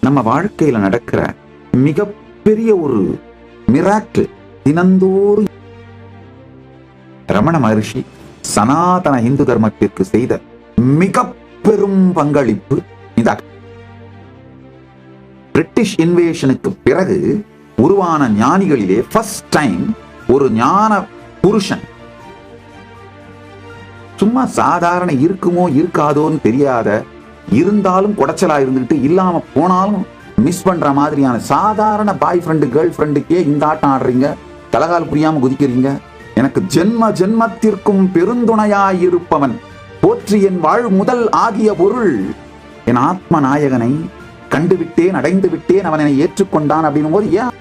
நம்ம வாழ்க்கையில நடக்கிற மிகப்பெரிய ஒரு மிராக்கிள். தினந்தோறும் ரமண மகரிஷி சனாதன இந்து தர்மத்திற்கு செய்த மிக பெரும் பங்களிப்பு இந்த பிரிட்டிஷ் இன்வேஷனுக்கு பிறகு உருவான ஞானிகளிலே ஃபர்ஸ்ட் டைம் ஒரு ஞான புருஷன், சும்மா சாதாரண இருக்குமோ இருக்காதோன்னு தெரியாத, இருந்தாலும் குடைச்சலா இருந்துட்டு இல்லாம போனாலும் மிஸ் பண்ற மாதிரியான சாதாரண பாய் ஃப்ரெண்டு கேர்ள் ஃப்ரெண்டுக்கே இந்த ஆட்டம் ஆடுறீங்க, தலகால் புரியாம குதிக்கிறீங்க, எனக்கு ஜென்ம ஜென்மத்திற்கும் பெருந்துணையாயிருப்பவன் போற்றி என் வாழ் முதல் ஆகிய பொருள், என் ஆத்ம நாயகனை கண்டுவிட்டேன் அடைந்து விட்டேன், அவன் என்னை ஏற்றுக்கொண்டான் அப்படின்னும் போது ஏன்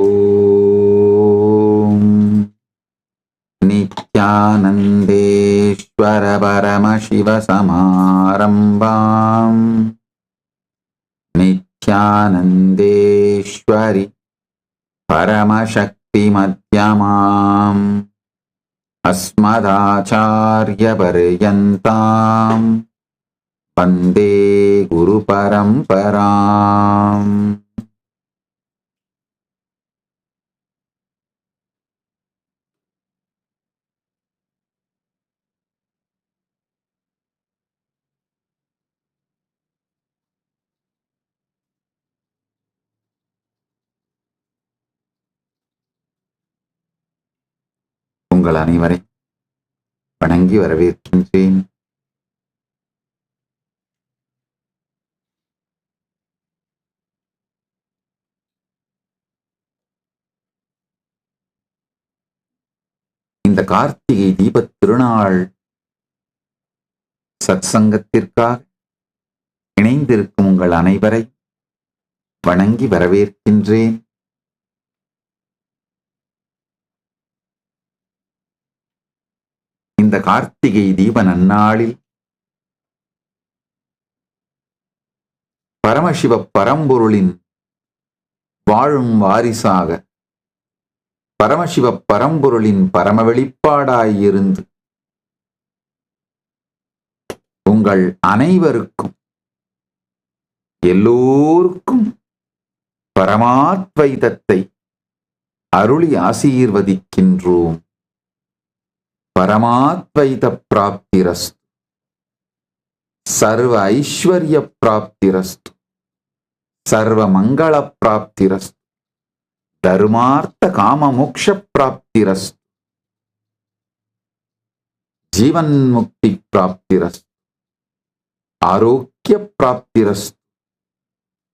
ஓம் நித்யானந்தேஸ்வர பரம சிவ சமாரம்பாம் நித்யானந்தேஸ்வரி பரமசக்தி மத்யமாம் அஸ்மதாச்சார்ய பர்யந்தாம் வந்தே குரு பரம்பராம். உங்கள் அனைவரை வணங்கி வரவேற்கின்றேன். இந்த கார்த்திகை தீபத் திருநாள் சத்சங்கத்திற்காக இணைந்திருக்கும் உங்கள் அனைவரை வணங்கி வரவேற்கின்றேன். இந்த கார்த்திகை தீப நன்னாளில் பரமசிவ பரம்பொருளின் வாழும் வாரிசாக பரமசிவ பரம்பொருளின் பரம வெளிப்பாடாயிருந்து உங்கள் அனைவருக்கும் எல்லோருக்கும் பரமாத்வைதத்தை அருளி ஆசீர்வதிக்கின்றோம். பரமாத்வைத பிராப்திரஸ்து, சர்வ ஐஸ்வர்ய பிராப்திரஸ்து, சர்வ மங்கள பிராப்திரஸ்து, தர்மார்த்த காம மோக்ஷ பிராப்திரஸ்து, ஜீவன் முக்தி பிராப்திரஸ்து, ஆரோக்கிய பிராப்திரஸ்து,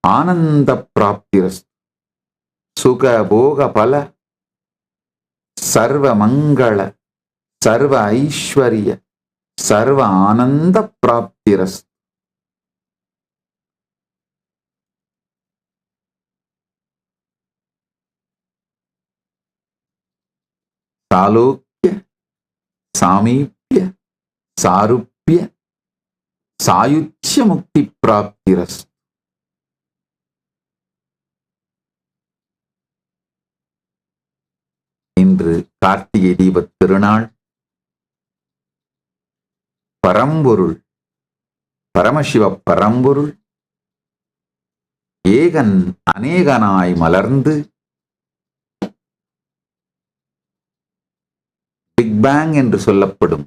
ஆனந்த பிராப்திரஸ்து, சுக போக பல சர்வ மங்கள சர்வ ஐஸ்வர்ய சர்வ ஆனந்த பிராப்திரஸ்து. சாலோக்கிய சாமீப்ய சாருப்ய சாயுச்ய முக்தி பிராப்திரஸ்து. இன்று கார்த்திகை தீபத் திருநாள். பரம்பொருள் பரமசிவ பரம்பொருள் ஏகன் அநேகனாய் மலர்ந்து பிக் பேங் என்று சொல்லப்படும்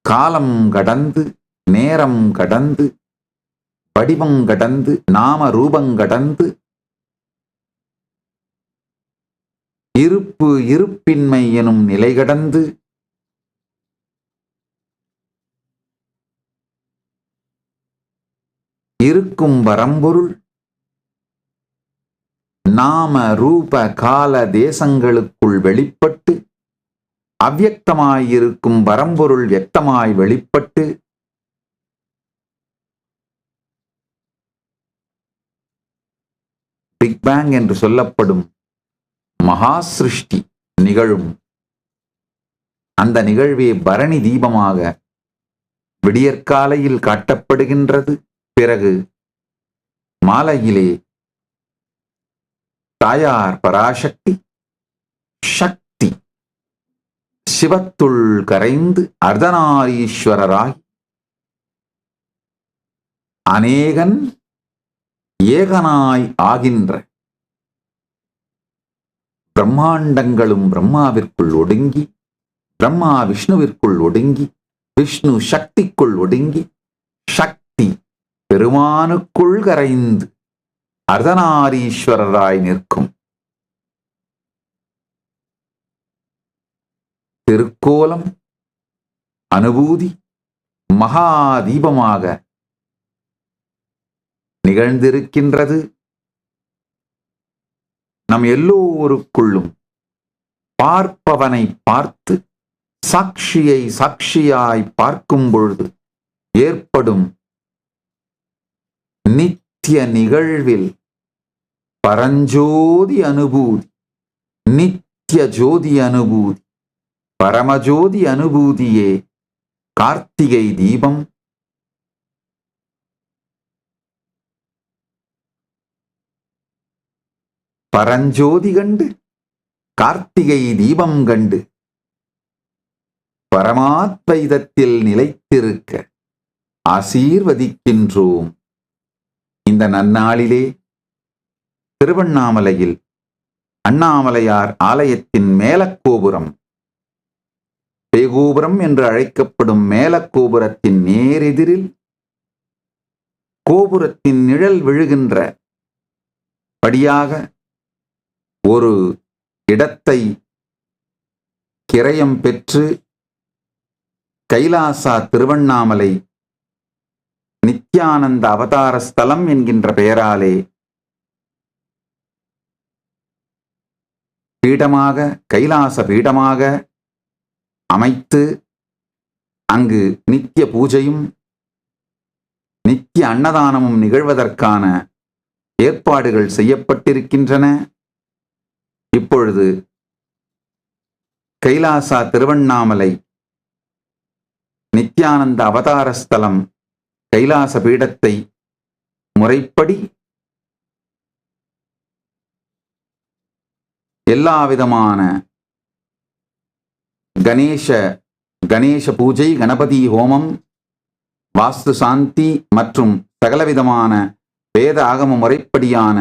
காலம் கடந்து நேரம் கடந்து வடிவம் கடந்து நாம ரூபம் கடந்து இருப்பு இருப்பின்மை எனும் நிலை கடந்து இருக்கும் பரம்பொருள் நாம ரூப கால தேசங்களுக்குள் வெளிப்பட்டு அவ்யக்தமாயிருக்கும் பரம்பொருள் வியக்தமாய் வெளிப்பட்டு பிக் பேங் என்று சொல்லப்படும் மகா சிருஷ்டி நிகழும். அந்த நிகழ்வே பரணி தீபமாக விடியற்காலையில் காட்டப்படுகின்றது. பிறகு மாலையிலே தாயார் பராசக்தி சக்தி சிவத்துள் கரைந்து அர்த்தநாரீஸ்வரராய் அநேகன் ஏகனாய் ஆகின்ற பிரம்மாண்டங்களும் பிரம்மாவிற்குள் ஒடுங்கி, பிரம்மா விஷ்ணுவிற்குள் ஒடுங்கி, விஷ்ணு சக்திக்குள் ஒடுங்கி, சக்தி பெருமானுக்குள் கரைந்து அர்த்தநாரீஸ்வரராய் நிற்கும் திருக்கோலம் அனுபூதி மகாதீபமாக நிகழ்ந்திருக்கின்றது. நம் எல்லோருக்குள்ளும் பார்ப்பவனை பார்த்து சாட்சியை சாட்சியாய் பார்க்கும் பொழுது ஏற்படும் நித்திய நிகழ்வில் பரஞ்சோதி அனுபூதி, நித்திய ஜோதி அனுபூதி, பரமஜோதி அனுபூதியே கார்த்திகை தீபம். பரஞ்சோதி கண்டு கார்த்திகை தீபம் கண்டு பரமாத்வைதத்தில் நிலைத்திருக்க ஆசீர்வதிக்கின்றோம். இந்த நன்னாளிலே திருவண்ணாமலையில் அண்ணாமலையார் ஆலயத்தின் மேலக்கோபுரம், பேகோபுரம் என்று அழைக்கப்படும் மேலக்கோபுரத்தின் நேரெதிரில் கோபுரத்தின் நிழல் விழுகின்ற படியாக ஒரு இடத்தை கிரயம் பெற்று கைலாசா திருவண்ணாமலை நித்யானந்த அவதார ஸ்தலம் என்கின்ற பெயராலே பீடமாக, கைலாச பீடமாக அமைத்து அங்கு நித்திய பூஜையும் நித்திய அன்னதானமும் நிகழ்வதற்கான ஏற்பாடுகள் செய்யப்பட்டிருக்கின்றன. இப்பொழுது கைலாசா திருவண்ணாமலை நித்யானந்த அவதார ஸ்தலம் கைலாச பீடத்தை முறைப்படி எல்லாவிதமான கணேச பூஜை, கணபதி ஹோமம், வாஸ்து சாந்தி மற்றும் சகலவிதமான வேத ஆகம முறைப்படியான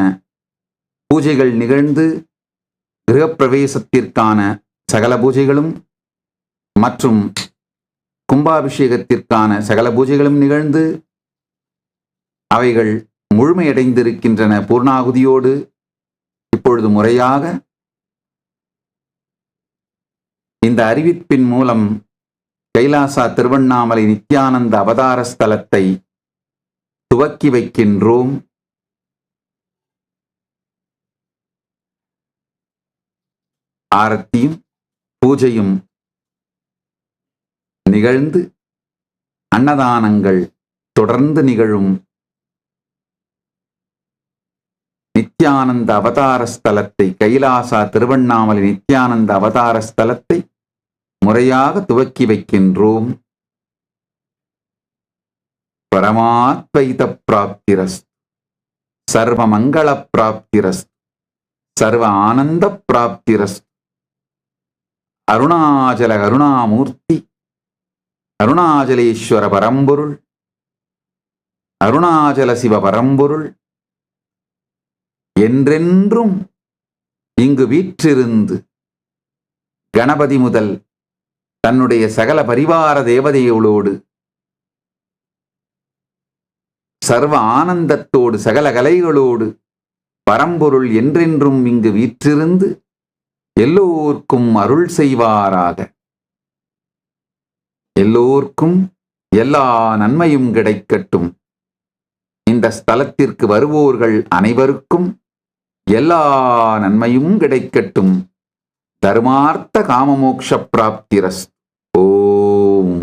பூஜைகள் நிகழ்ந்து கிரகப்பிரவேசத்திற்கான சகல பூஜைகளும் மற்றும் கும்பாபிஷேகத்திற்கான சகல பூஜைகளும் நிகழ்ந்து அவைகள் முழுமையடைந்திருக்கின்றன. பூர்ணாகுதியோடு இப்பொழுது முறையாக இந்த அறிவிப்பின் மூலம் கைலாசா திருவண்ணாமலை நித்யானந்த அவதார ஸ்தலத்தை துவக்கி வைக்கின்றோம். ஆரத்தியும் பூஜையும் நிகழ்ந்து அன்னதானங்கள் தொடர்ந்து நிகழும் நித்யானந்த அவதார ஸ்தலத்தை, கைலாசா திருவண்ணாமலை நித்யானந்த அவதார ஸ்தலத்தை முறையாக துவக்கி வைக்கின்றோம். பரமாத்வைத பிராப்திரஸ்து, சர்வ மங்கள பிராப்திரஸ்து, சர்வ ஆனந்த பிராப்திரஸ்து. அருணாச்சல கருணாமூர்த்தி, அருணாச்சலேஸ்வர பரம்பொருள், அருணாச்சல சிவ பரம்பொருள் என்றென்றும் இங்கு வீற்றிருந்து கணபதி முதல் தன்னுடைய சகல பரிவார தேவதைகளோடு சர்வ ஆனந்தத்தோடு சகல கலைகளோடு பரம்பொருள் என்றென்றும் இங்கு வீற்றிருந்து எல்லோர்க்கும் அருள் செய்வாராக. எல்லோர்க்கும் எல்லா நன்மையும் கிடைக்கட்டும். இந்த ஸ்தலத்திற்கு வருவோர்கள் அனைவருக்கும் எல்லா நன்மையும் கிடைக்கட்டும். தர்மார்த்த காமமோக்ஷ பிராப்திரஸ்து. ஓம்.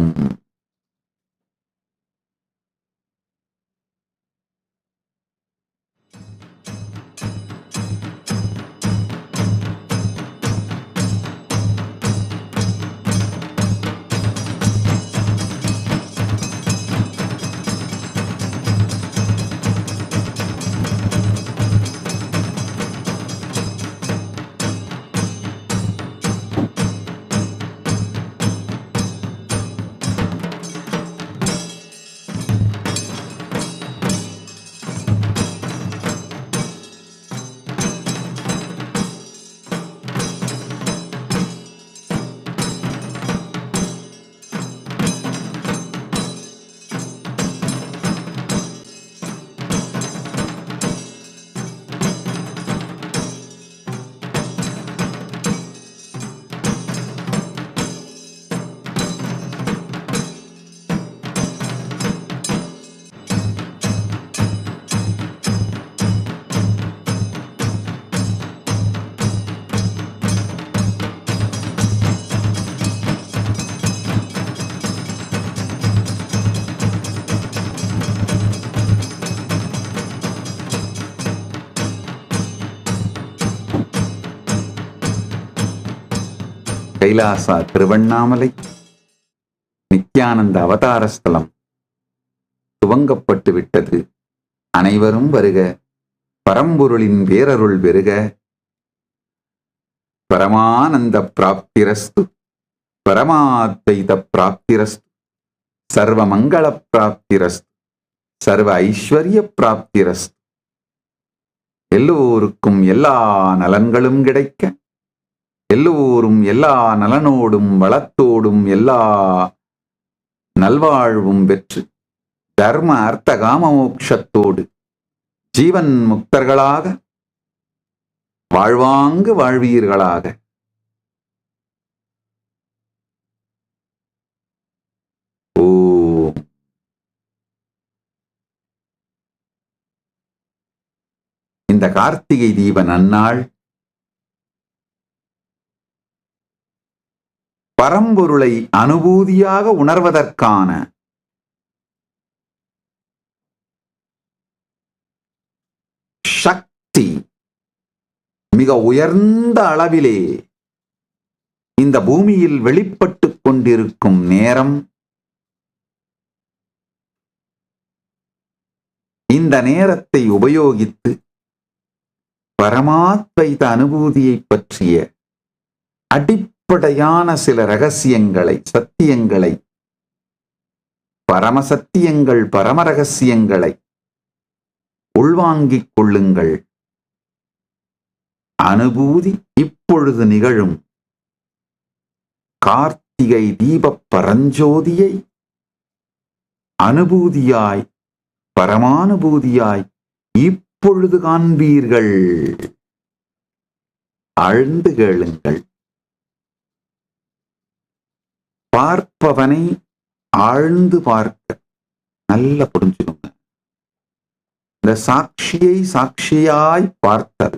கைலாசா திருவண்ணாமலை நித்யானந்த அவதார ஸ்தலம் துவங்கப்பட்டு விட்டது. அனைவரும் வருக. பரம்பொருளின் பேரருள் பெருக. பரமானந்த பிராப்திரஸ்து, பரமாத்வைத பிராப்திரஸ்து, சர்வ மங்கள பிராப்திரஸ்து, சர்வ ஐஸ்வர்ய பிராப்திரஸ்து. எல்லோருக்கும் எல்லா நலன்களும் கிடைக்க, எல்லோரும் எல்லா நலனோடும் வளத்தோடும் எல்லா நல்வாழ்வும் பெற்று தர்ம அர்த்த காம மோட்சத்தோடு ஜீவன் முக்தர்களாக வாழ்வாங்கு வாழ்வீர்களாக. ஓம். இந்த கார்த்திகை தீப நன்னாள் பரம்பொருளை அனுபூதியாக உணர்வதற்கான சக்தி மிக உயர்ந்த அளவிலே இந்த பூமியில் வெளிப்பட்டுக் கொண்டிருக்கும் நேரம். இந்த நேரத்தை உபயோகித்து பரமாத்வைத அனுபூதியை பற்றிய அடிப்படையான சில ரகசியங்களை, சத்தியங்களை, பரமசத்தியங்கள், பரம ரகசியங்களை உள்வாங்கிக் கொள்ளுங்கள். அனுபூதி இப்பொழுது நிகழும் கார்த்திகை தீப பரஞ்சோதியை அனுபூதியாய், பரமானுபூதியாய் இப்பொழுது காண்பீர்கள். ஆழ்ந்து கேளுங்கள். பார்ப்பவனை ஆழ்ந்து பார்க்க நல்ல புரிஞ்சுக்கோங்க. இந்த சாட்சியை சாட்சியாய் பார்த்தல்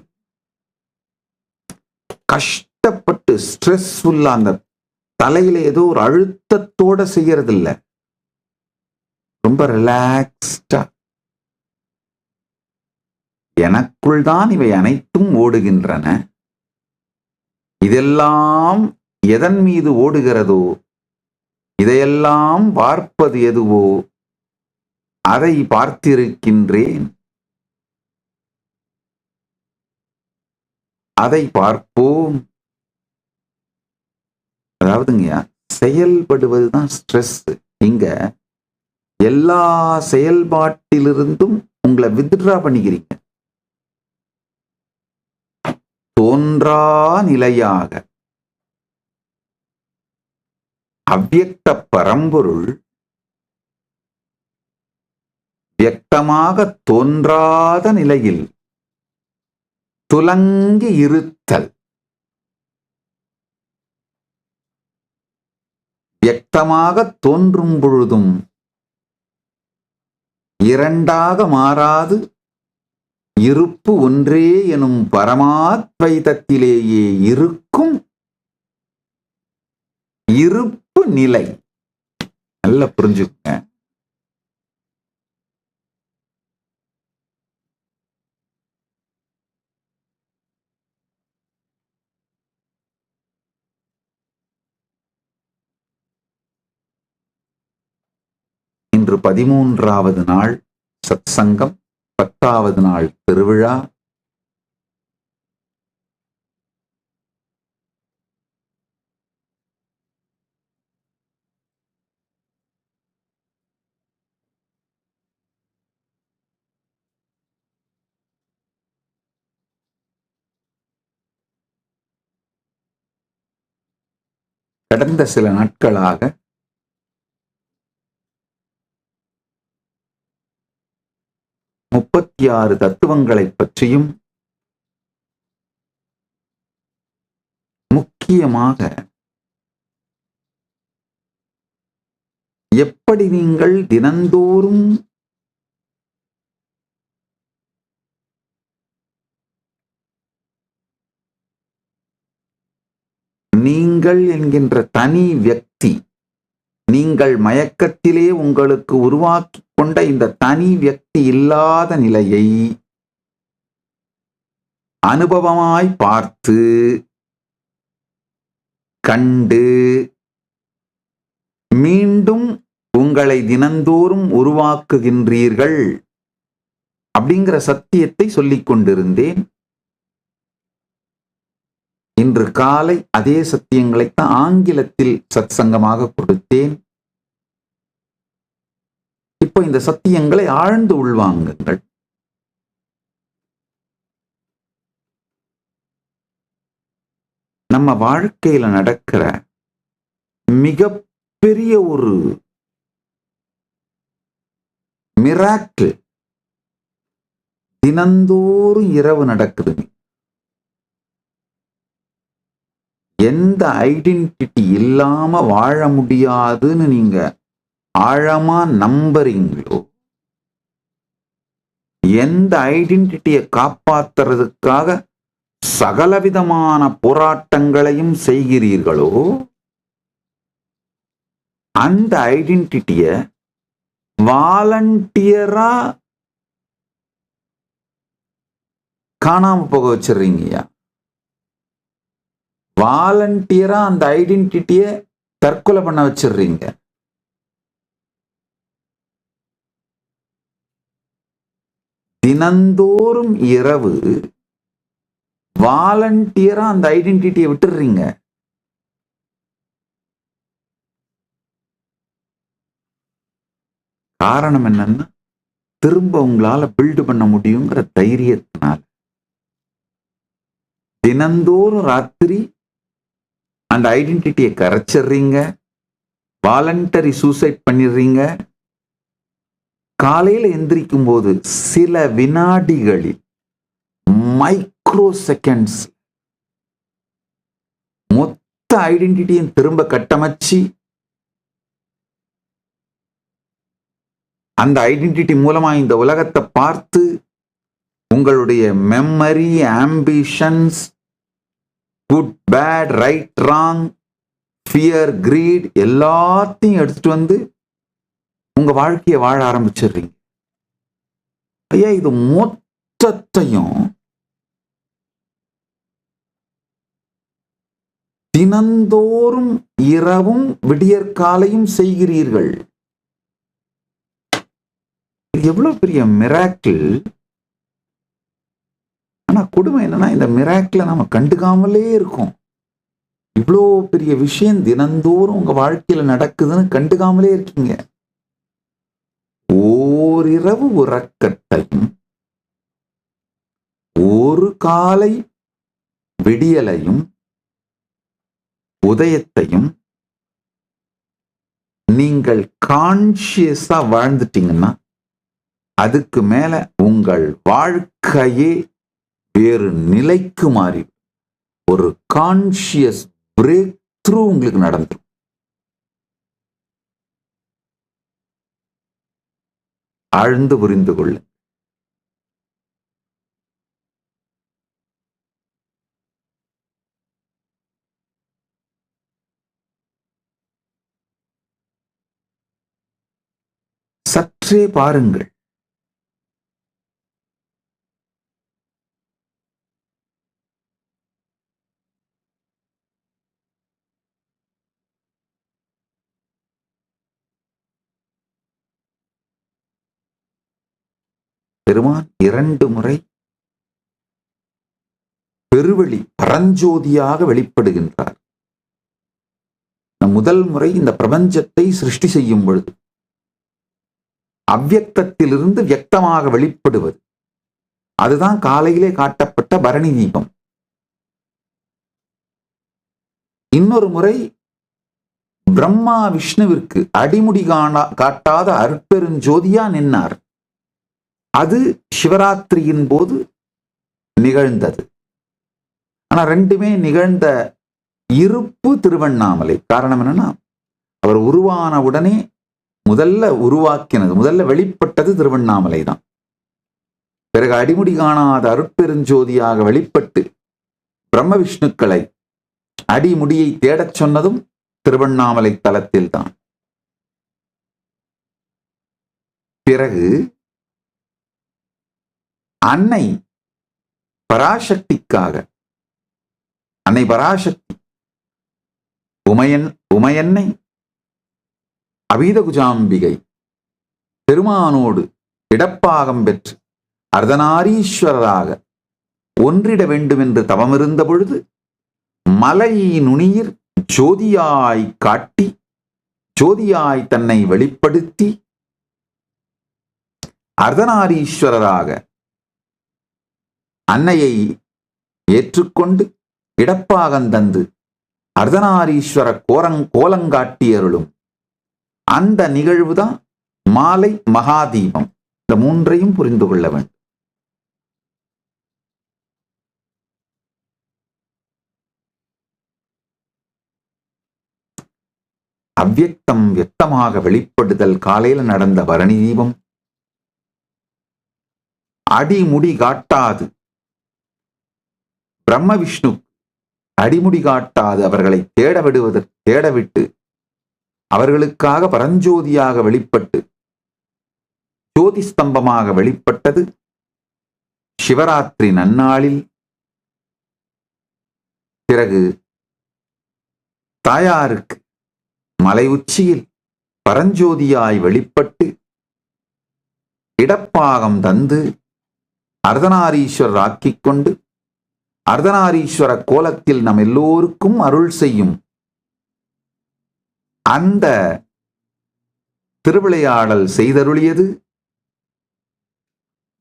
கஷ்டப்பட்டு ஸ்ட்ரெஸ்ஃபுல்லா அந்த தலையில ஏதோ ஒரு அழுத்தத்தோட செய்யறது இல்ல. ரொம்ப ரிலாக்ஸ்டா எனக்குள் தான் இவை அனைத்தும் ஓடுகின்றன. இதெல்லாம் எதன் மீது ஓடுகிறதோ, இதையெல்லாம் பார்ப்பது எதுவோ அதை பார்த்திருக்கின்றேன். அதை பார்ப்போம். அதாவதுங்க, செயல்படுவதுதான் ஸ்ட்ரெஸ். இங்க எல்லா செயல்பாட்டிலிருந்தும் உங்களை வித்ட்ரா பண்ணிக்கிறீங்க. தோன்றா நிலையாக அவ்யக்த பரம்பொருள் வியக்தமாக தோன்றாத நிலையில் துலங்கி இருத்தல். வியக்தமாக தோன்றும் பொழுதும் இரண்டாக மாறாது இருப்பு ஒன்றே எனும் பரமாத்வைதத்திலேயே இருக்கும் இருப்பு நிலை. நல்லா புரிஞ்சுக்கங்க. இன்று 13வது நாள் சத்சங்கம், 10வது நாள் திருவிழா. கடந்த சில நாட்களாக முப்பத்தி 6 தத்துவங்களை பற்றியும் முக்கியமாக எப்படி நீங்கள் தினந்தோறும் நீங்கள் என்கின்ற தனி வியக்தி, நீங்கள் மயக்கத்திலே உங்களுக்கு உருவாக்கி கொண்ட இந்த தனி வியக்தி இல்லாத நிலையை அனுபவமாய் பார்த்து கண்டு மீண்டும் உங்களை தினந்தோறும் உருவாக்குகின்றீர்கள் அப்படிங்கிற சத்தியத்தை சொல்லிக் கொண்டிருந்தேன். இன்று காலை அதே சத்தியங்களைத்தான் ஆங்கிலத்தில் சத்சங்கமாக கொடுத்தேன். இப்போ இந்த சத்தியங்களை ஆழ்ந்து உள்வாங்குங்கள். நம்ம வாழ்க்கையில நடக்கிற மிகப்பெரிய ஒரு மிராக்கிள் தினந்தோறும் இரவு நடக்குது. எந்த ஐடென்டிட்டி இல்லாம வாழ முடியாதுன்னு நீங்க ஆழமா நம்புறீங்களோ, எந்த ஐடென்டிட்டியை காப்பாத்துறதுக்காக சகலவிதமான போராட்டங்களையும் செய்கிறீர்களோ, அந்த ஐடென்டிட்டிய வாலண்டியரா காணாம போக வச்சிடுறீங்கய்யா. வாலண்டியரா அந்த ஐடென்டிட்டிய தற்கொலை பண்ண வச்சிடுறீங்க. தினந்தோறும் இரவு வாலண்டியரா அந்த ஐடென்டிட்டியை விட்டுடுறீங்க. காரணம் என்னன்னா, திரும்ப உங்களால பில்டு பண்ண முடியுங்கிற தைரியத்தினால தினந்தோறும் ராத்திரி அந்த ஐடென்டிட்டியை கரைச்சிடுறீங்க, வாலண்டரி சூசைட் பண்ணிடுறீங்க. காலையில எந்திரிக்கும் போது சில வினாடிகளில், மைக்ரோ செகண்ட்ஸ், மொத்த ஐடென்டிட்டியும் திரும்ப கட்டமைச்சு அந்த ஐடென்டிட்டி மூலமா இந்த உலகத்தை பார்த்து உங்களுடைய memory, ambitions, good bad, right wrong, fear, greed எல்லாத்தையும் எடுத்துட்டு வந்து உங்க வாழ்க்கையை வாழ ஆரம்பிச்சிடுறீங்க. ஐயா, இது மொத்தத்தையும் தினந்தோறும் இரவும் விடியற்காலையும் செய்கிறீர்கள். இது எவ்வளவு பெரிய மிராக்கிள். ஆனா கொடுமை என்னன்னா, இந்த மிராக்கிளை நம்ம கண்டுக்காமலே இருக்கோம். இவ்வளோ பெரிய விஷயம் தினந்தோறும் உங்க வாழ்க்கையில நடக்குதுன்னு கண்டுக்காமலே இருக்கீங்க. ஓரிரவு உறக்கத்தையும் ஒரு காலை விடியலையும் உதயத்தையும் நீங்கள் கான்சியஸா வாழ்ந்துட்டீங்கன்னா, அதுக்கு மேல உங்கள் வாழ்க்கையே வேறு நிலைக்கு மாறி ஒரு கான்சியஸ் பிரேக் த்ரூ உங்களுக்கு நடந்துடும். ஆழ்ந்து புரிந்து கொள்ள. சற்றே பாருங்கள். பெருமான் 2 முறை பெருவெளி பரஞ்சோதியாக வெளிப்படுகின்றார். முதல் முறை இந்த பிரபஞ்சத்தை சிருஷ்டி செய்யும் பொழுது அவ்யக்தத்திலிருந்து வியக்தமாக வெளிப்படுவது, அதுதான் காலையிலே காட்டப்பட்ட பரணி தீபம். இன்னொரு முறை பிரம்மா விஷ்ணுவிற்கு அடிமுடி காட்டாத அருட்பெருஞ்சோதியா நின்னார். அது சிவராத்திரியின் போது நிகழ்ந்தது. ஆனா ரெண்டுமே நிகழ்ந்த இருப்பு திருவண்ணாமலை. காரணம் என்னன்னா, அவர் உருவான உடனே முதல்ல வெளிப்பட்டது திருவண்ணாமலை தான். பிறகு அடிமுடி காணாத அருட்பெருஞ்சோதியாக வெளிப்பட்டு பிரம்ம விஷ்ணுக்களை அடிமுடியை தேடச் சொன்னதும் திருவண்ணாமலை தலத்தில் தான். பிறகு அன்னை பராசக்திக்காக, அன்னை பராசக்தி உமையன்னை அபீதகுஜாம்பிகை பெருமானோடு இடப்பாகம் பெற்று அர்த்தநாரீஸ்வரராக ஒன்றிட வேண்டும் என்று தவமிருந்த பொழுது மலை நுனியிற் ஜோதியாய் காட்டி ஜோதியாய் தன்னை வெளிப்படுத்தி அர்த்தநாரீஸ்வரராக அன்னையை ஏற்றுக்கொண்டு இடப்பாகந்தந்து அர்த்தநாரீஸ்வர கோலங்காட்டி அருளும் அந்த நிகழ்வுதான் மாலை மகாதீபம். இந்த மூன்றையும் புரிந்து கொள்ள வேண்டும். அவ்யக்தம் வியக்தமாக வெளிப்படுதல் காலையில நடந்த பரணி தீபம் அடிமுடி காட்டாது பிரம்ம விஷ்ணு அடிமுடி காட்டாது அவர்களை தேடவிட்டு அவர்களுக்காக பரஞ்சோதியாக வெளிப்பட்டு ஜோதி ஸ்தம்பமாக வெளிப்பட்டது சிவராத்திரி நன்னாளில். பிறகு தாயாருக்கு மலை உச்சியில் பரஞ்சோதியாய் வெளிப்பட்டு இடப்பாகம் தந்து அர்த்தநாரீஸ்வரர் ஆக்கிக் கொண்டு அர்த்தநாரீஸ்வர கோலத்தில் நம் எல்லோருக்கும் அருள் செய்யும் அந்த திருவிளையாடல் செய்தருளியது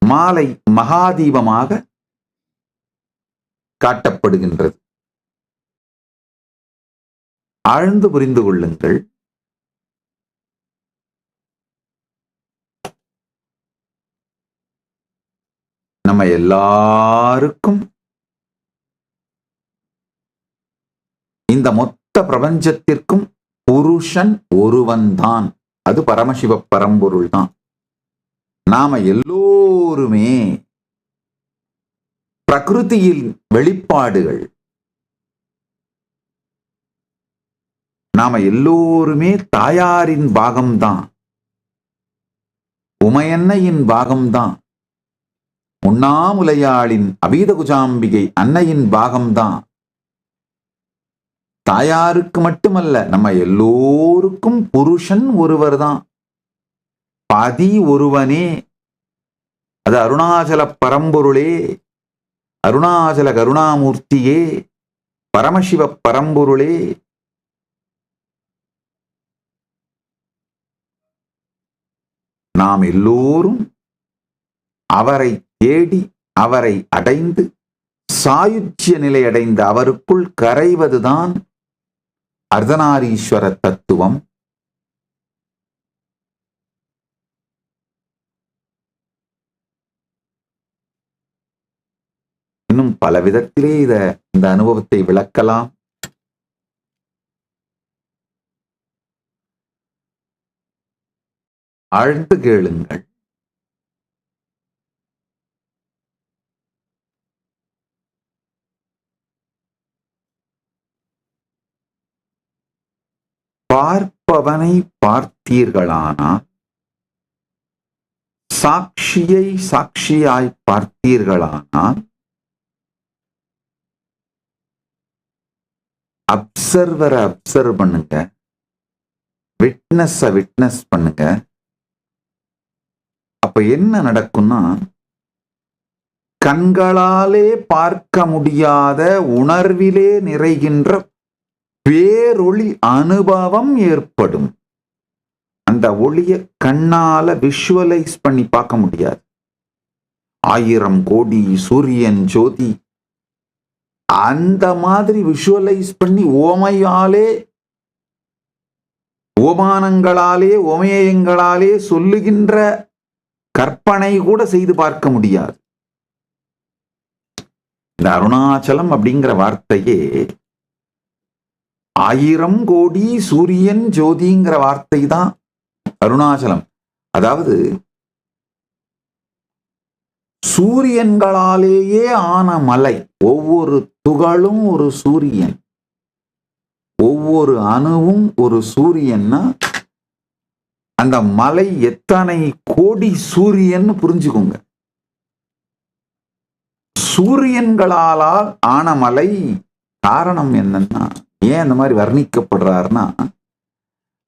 மாலை மகாதீபமாக காட்டப்படுகின்றது. ஆழ்ந்து புரிந்து கொள்ளுங்கள். நம்ம எல்லாருக்கும் இந்த மொத்த பிரபஞ்சத்திற்கும் புருஷன் ஒருவன்தான். அது பரமசிவ பரம்பொருள் தான். நாம எல்லோருமே பிரகிருதியில் வெளிப்பாடுகள். நாம எல்லோருமே தாயாரின் பாகம்தான், உமையன்னையின் பாகம்தான், உண்ணாமுலையாளின் அபீதகுஜாம்பிகை அன்னையின் பாகம்தான். தாயாருக்கு மட்டுமல்ல, நம்ம எல்லோருக்கும் புருஷன் ஒருவர் தான், பதி ஒருவனே. அது அருணாச்சல பரம்பொருளே, அருணாச்சல கருணாமூர்த்தியே, பரமசிவ பரம்பொருளே. நாம் எல்லோரும் அவரை தேடி அவரை அடைந்து சாயுஜ்ய நிலை அடைந்த அவருக்குள் கரைவதுதான் அர்த்தநாரீஸ்வர தத்துவம். இன்னும் பல விதத்திலே இந்த அனுபவத்தை விளக்கலாம். ஆழ்ந்து கேளுங்கள். பார்ப்பவனை பார்த்தீர்களானால், சாட்சியை சாட்சியாய் பார்த்தீர்களானால், அப்சர்வரை அப்சர்வ் பண்ணுங்க, விட்னஸ விட்னஸ் பண்ணுங்க. அப்ப என்ன நடக்கும்னா, கண்களாலே பார்க்க முடியாத உணர்விலே நிறைகின்ற பேரொளி அனுபவம் ஏற்படும். அந்த ஒளிய கண்ணால விஷுவலைஸ் பண்ணி பார்க்க முடியாது. 1000 கோடி சூரியன் ஜோதி அந்த மாதிரி விஷுவலைஸ் பண்ணி ஓமையாலே, ஓமானங்களாலே, ஓமேயங்களாலே சொல்லுகின்ற கற்பனை கூட செய்து பார்க்க முடியாது. இந்த அருணாச்சலம் அப்படிங்கிற வார்த்தையே 1000 கோடி சூரியன் ஜோதிங்கிற வார்த்தை தான் அருணாச்சலம். அதாவது சூரியன்களாலேயே ஆன மலை. ஒவ்வொரு துகளும் ஒரு சூரியன், ஒவ்வொரு அணுவும் ஒரு சூரியன்னா அந்த மலை எத்தனை கோடி சூரியன் புரிஞ்சுக்கோங்க. சூரியன்களால் ஆன மலை. காரணம் என்னன்னா, ஏன் அந்த மாதிரி வர்ணிக்கப்படுறாருன்னா,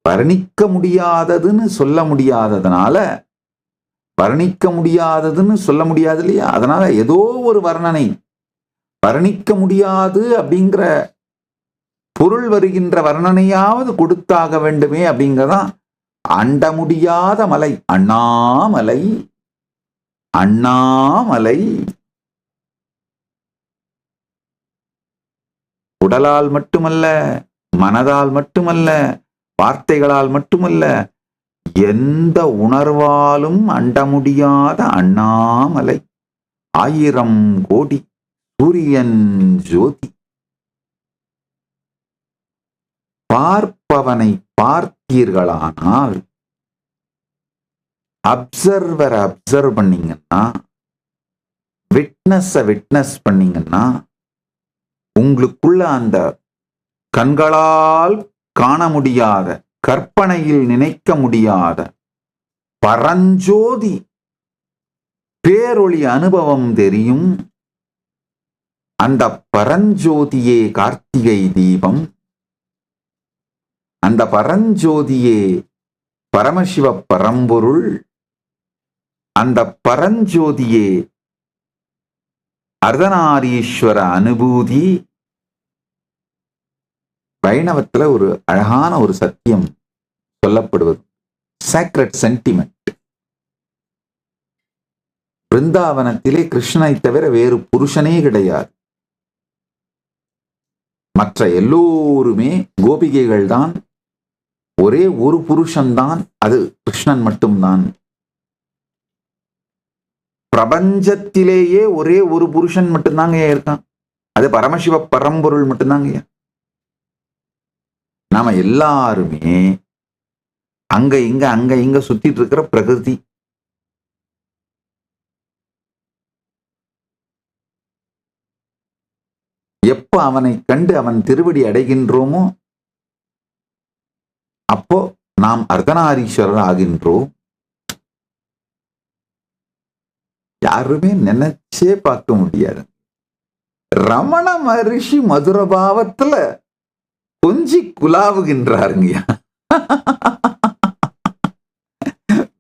வர்ணிக்க முடியாததுன்னு சொல்ல முடியாததுனால, வர்ணிக்க முடியாததுன்னு சொல்ல முடியாது இல்லையா, அதனால ஏதோ ஒரு வர்ணனை, வர்ணிக்க முடியாது அப்படிங்கிற பொருள் வருகின்ற வர்ணனையாவது கொடுத்தாக வேண்டுமே அப்படிங்கிறதான் அண்ட முடியாத மலை அண்ணாமலை. அண்ணாமலை உடலால் மட்டுமல்ல, மனதால் மட்டுமல்ல, வார்த்தைகளால் மட்டுமல்ல, எந்த உணர்வாலும் அண்ட முடியாத அண்ணாமலை. 1000 கோடி சூரியன் ஜோதி. பார்ப்பவனை பார்த்தீர்களானால், அப்சர்வரை அப்சர்வ் பண்ணீங்கன்னா, விட்னஸ் பண்ணீங்கன்னா, உங்களுக்குள்ள அந்த கண்களால் காண முடியாத, கற்பனையில் நினைக்க முடியாத பரஞ்சோதி பேரொளி அனுபவம் தெரியும். அந்த பரஞ்சோதியே கார்த்திகை தீபம், அந்த பரஞ்சோதியே பரமசிவ பரம்பொருள், அந்த பரஞ்சோதியே அர்த்தநாரீஸ்வர அனுபூதி. வைணவத்துல ஒரு அழகான ஒரு சத்தியம் சொல்லப்படுவது, சாக்ரெட் சென்டிமெண்ட். பிருந்தாவனத்திலே கிருஷ்ணனை தவிர வேறு புருஷனே கிடையாது. மற்ற எல்லோருமே கோபிகைகள் தான், ஒரே ஒரு புருஷன்தான், அது கிருஷ்ணன் மட்டும்தான். பிரபஞ்சத்திலேயே ஒரே ஒரு புருஷன் மட்டும்தாங்க இருக்கான், அது பரமசிவ பரம்பொருள் மட்டும்தாங்க. நாம எல்லாருமே அங்க இங்க சுத்திட்டு இருக்கிற பிரகிருதி. எப்ப அவனை கண்டு அவன் திருவடி அடைகின்றோமோ அப்போ நாம் அர்த்தநாரீஸ்வரர் ஆகின்றோம். யாருமே நினைச்சே பார்க்க முடியாது. ரமண மகரிஷி மதுர பாவத்துல கொஞ்சி குலாவுகின்றாருங்க.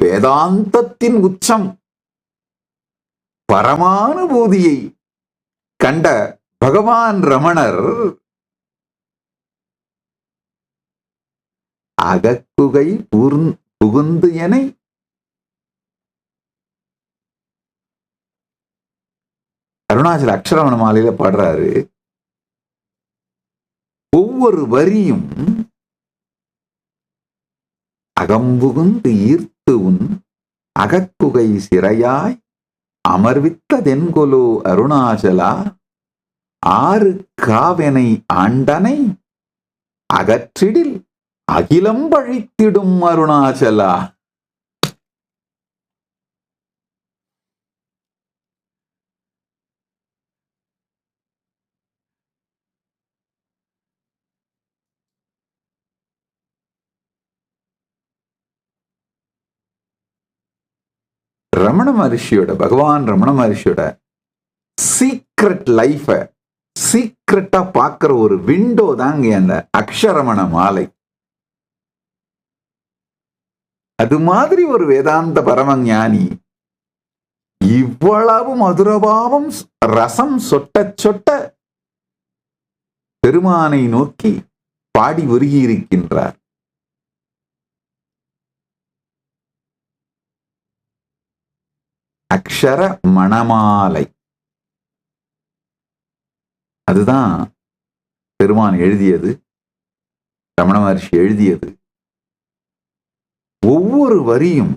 வேதாந்தத்தின் உச்சம், பரமானுபூதியை கண்ட பகவான் ரமணர் அகக்குகை புகுந்து என அருணாச்சல அக்ஷரமண மாலையில பாடுறாரு. ஒவ்வொரு வரியும் அகம்புகுந்து ஈர்த்து உன் அகக்குகை சிறையாய் அமர்வித்ததென்கொலோ அருணாச்சலா, ஆறு காவெனை ஆண்டனை அகற்றிடில் அகிலம் பழித்திடும் அருணாச்சலா. ரமண மகரிஷியோட, பகவான் ரமண மகரிஷியோட சீக்ரெட் லைஃப சீக்ரெட்டா பார்க்கிற ஒரு விண்டோ தாங்க அந்த அக்ஷரமண மாலை. அது மாதிரி ஒரு வேதாந்த பரமஞானி இவ்வளவு மதுரபாவம் ரசம் சொட்ட சொட்ட பெருமானை நோக்கி பாடி உருகி இருக்கின்றார். அக்ஷர மணமாலை, அதுதான் பெருமான் எழுதியது, ரமண மகர்ஷி எழுதியது. ஒவ்வொரு வரியும்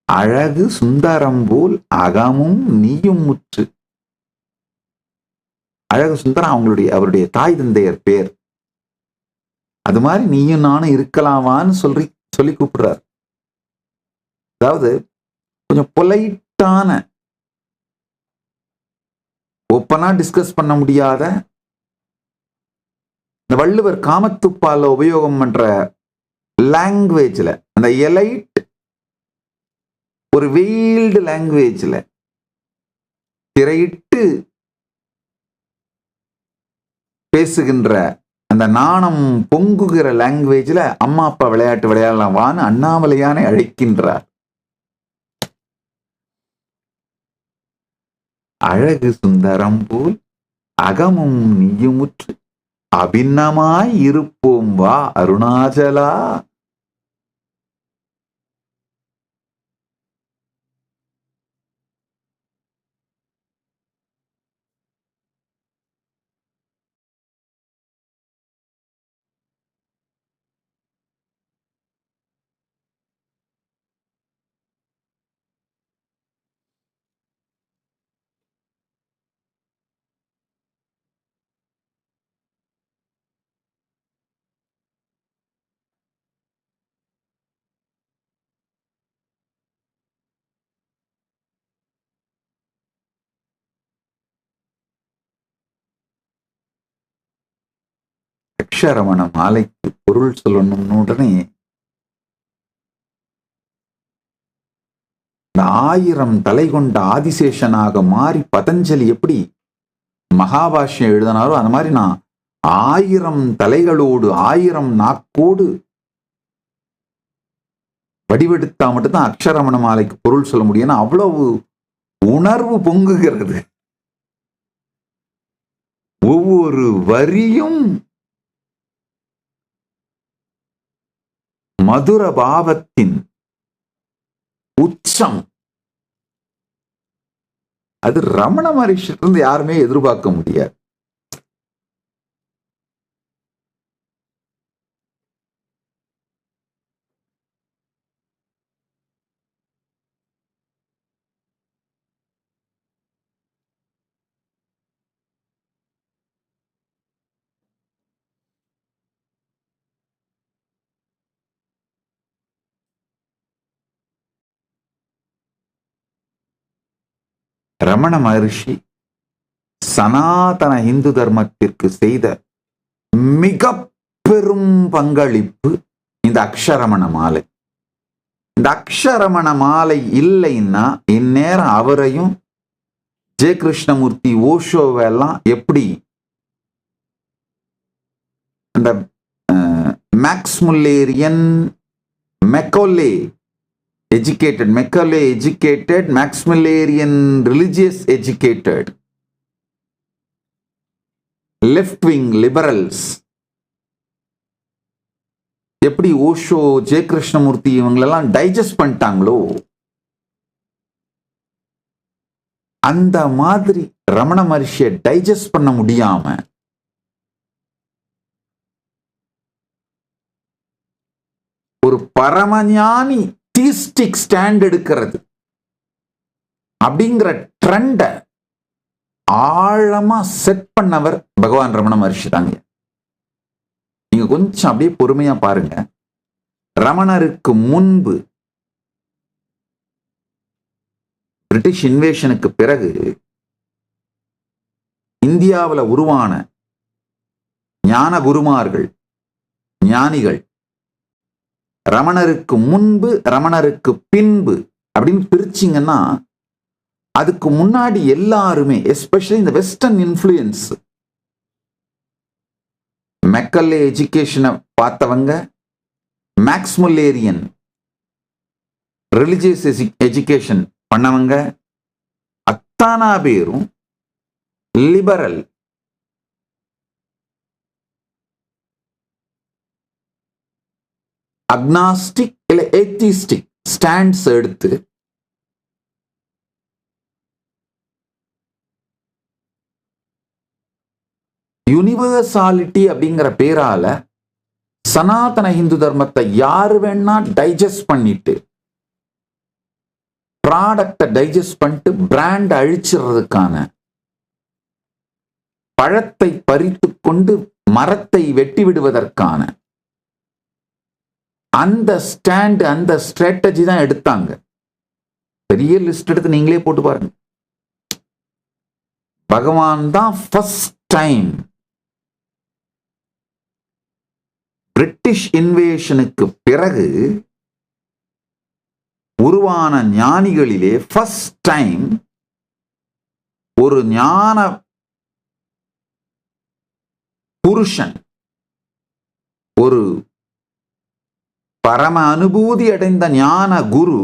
அழகு சுந்தரம் போல் அகமும் நீயும் முற்று. அழகு சுந்தரம் அவருடைய தாய் தந்தையர் பேர். அது மாதிரி நீயும் நானும் இருக்கலாமான்னு சொல்லி கூப்பிடுறார். அதாவது கொஞ்சம் பொலைட்டான, ஓப்பனா டிஸ்கஸ் பண்ண முடியாத, இந்த வள்ளுவர் காமத்துப்பால உபயோகம் பண்ற லாங்குவேஜ்ல, அந்த எலைட் ஒரு வெயில்டு லாங்குவேஜ்ல திரையிட்டு பேசுகின்ற அந்த நாணம் பொங்குகிற லாங்குவேஜ்ல அம்மா அப்பா விளையாட்டு விளையாடலாமான்னு அண்ணாமலையானை அழைக்கின்றார். அழகு சுந்தரம் போல் அகமும் நீயுமுற்று அபின்னமாய் இருப்போம் வா அருணாச்சலா. அக்ஷரமண மாலைக்கு பொருள் சொல்லணும்னு உடனே இந்த 1000 தலை கொண்ட ஆதிசேஷனாக மாறி பதஞ்சலி எப்படி மகாபாஷ்யம் எழுதினாரோ அந்த மாதிரி நான் 1000 தலைகளோடு 1000 நாக்கோடு வடிவெடுத்தா மட்டும்தான் அக்ஷரமண மாலைக்கு பொருள் சொல்ல முடியும். அவ்வளவு உணர்வு பொங்குகிறது. ஒவ்வொரு வரியும் மதுர பாவத்தின் உச்சம். அது ரமண மகரிஷிலிருந்து யாருமே எதிர்பார்க்க முடியாது. ரமண மகரிஷி சனாதன இந்து தர்மத்திற்கு செய்த மிக பெரும் பங்களிப்பு இந்த அக்ஷரமண மாலை. இந்த அக்ஷரமண மாலை இல்லைன்னா இந்நேரம் அவரையும் ஜெய கிருஷ்ணமூர்த்தி ஓஷோவெல்லாம் எப்படி அந்த Max Mullerian Macaulay educated, Macaulay educated, Maximilian religious educated, left wing liberals எப்படி ஓஷோ ஜெய கிருஷ்ணமூர்த்தி இவங்களெல்லாம் டைஜஸ்ட் பண்ணிட்டாங்களோ அந்த மாதிரி ரமண மகரிஷியை டைஜஸ்ட் பண்ண முடியாம ஒரு பரமஞானி தீஸ்டிக் ஸ்டாண்ட் எடுக்கிறது அப்படிங்கிற ட்ரெண்ட ஆழமா செட் பண்ணவர் பகவான் ரமண மகரிஷி தாங்க. நீங்க கொஞ்சம் அப்படியே பொறுமையா பாருங்க. ரமணருக்கு முன்பு பிரிட்டிஷ் இன்வேஷனுக்கு பிறகு இந்தியாவில் உருவான ஞான குருமார்கள் ஞானிகள் ரமணருக்கு முன்பு ரமணருக்கு பின்பு அப்படின்னு பிரிச்சிங்கன்னா அதுக்கு முன்னாடி எல்லாருமே எஸ்பெஷலி இந்த வெஸ்டர்ன் இன்ஃப்ளூயன்ஸ் மெக்கல்லே எஜுகேஷனை பார்த்தவங்க, மேக்ஸ் முல்லேரியன் ரிலிஜியஸ் எஜுகேஷன் பண்ணவங்க அத்தானா பேரும் லிபரல் அக்னாஸ்டிக் இல்ல ஏத்திஸ்டிக் ஸ்டாண்ட்ஸ் எடுத்து யூனிவர்சாலிட்டி அப்படிங்கிற பேரால சனாதன இந்து தர்மத்தை யாரு வேணா டைஜஸ்ட் பண்ணிட்டு ப்ராடக்டை டைஜஸ்ட் பண்ணிட்டு பிராண்ட் அழிச்சிடுறதுக்கான பழத்தை பறித்து கொண்டு மரத்தை வெட்டி விடுவதற்கான அந்த ஸ்டாண்ட் அந்த ஸ்ட்ராட்டஜி தான் எடுத்தாங்க. பெரிய லிஸ்ட் எடுத்து நீங்களே போட்டு பாருங்க. பகவான் தான் ஃபர்ஸ்ட் டைம் பிரிட்டிஷ் இன்வேஷனுக்கு பிறகு உருவான ஞானிகளிலே ஃபர்ஸ்ட் டைம் ஒரு ஞான புருஷன் ஒரு பரம அனுபூதி அடைந்த ஞான குரு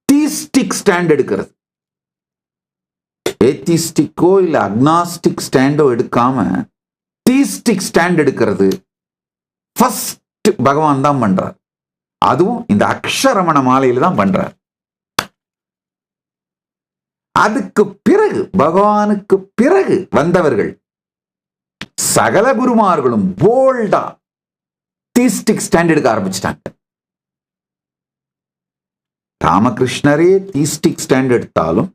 தீஸ்டிக் ஸ்டாண்ட் எடுக்கிறது, ஏத்திஸ்டிக்கோ இல்ல அக்னாஸ்டிக் ஸ்டாண்டோ எடுக்காம தீஸ்டிக் ஸ்டாண்ட் எடுக்கிறது ஃபர்ஸ்ட் பகவான் தான் பண்றார். அதுவும் இந்த அக்ஷரமண மாலையில தான் பண்றார். அதுக்கு பிறகு பகவானுக்கு பிறகு வந்தவர்கள் சகல குருமார்களும் போல்டா தீஸ்டிக் ஸ்டாண்ட் எடுக்க ஆரம்பிச்சிட்டாங்க. ராமகிருஷ்ணரே தீஸ்டிக் ஸ்டாண்ட் எடுத்தாலும்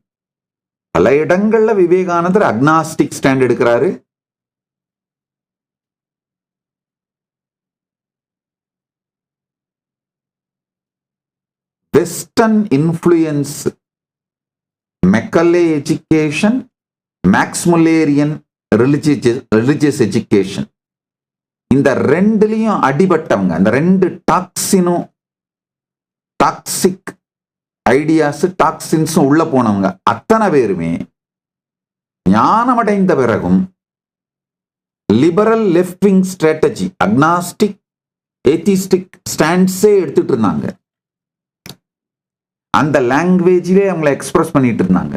பல இடங்கள்ல விவேகானந்தர் அக்னாஸ்டிக் ஸ்டாண்ட் எடுக்கிறாரு. Western influence, Macaulay education, Max Mullerian religious education, இந்த ரெண்டுலயும் அடிபட்டவங்க, இந்த ரெண்டு டாக்ஸினும் டாக்ஸிக் ஐடியாஸ் டாக்ஸின்ஸ் உள்ள போனவங்க அத்தனை பேருமே ஞானமடைந்த பிறகும் liberal left wing strategy, agnostic atheistic ஸ்டாண்ட்ஸே எடுத்துட்டு இருந்தாங்க. அந்த லாங்குவேஜிலே அவங்களை எக்ஸ்பிரஸ் பண்ணிட்டு இருந்தாங்க.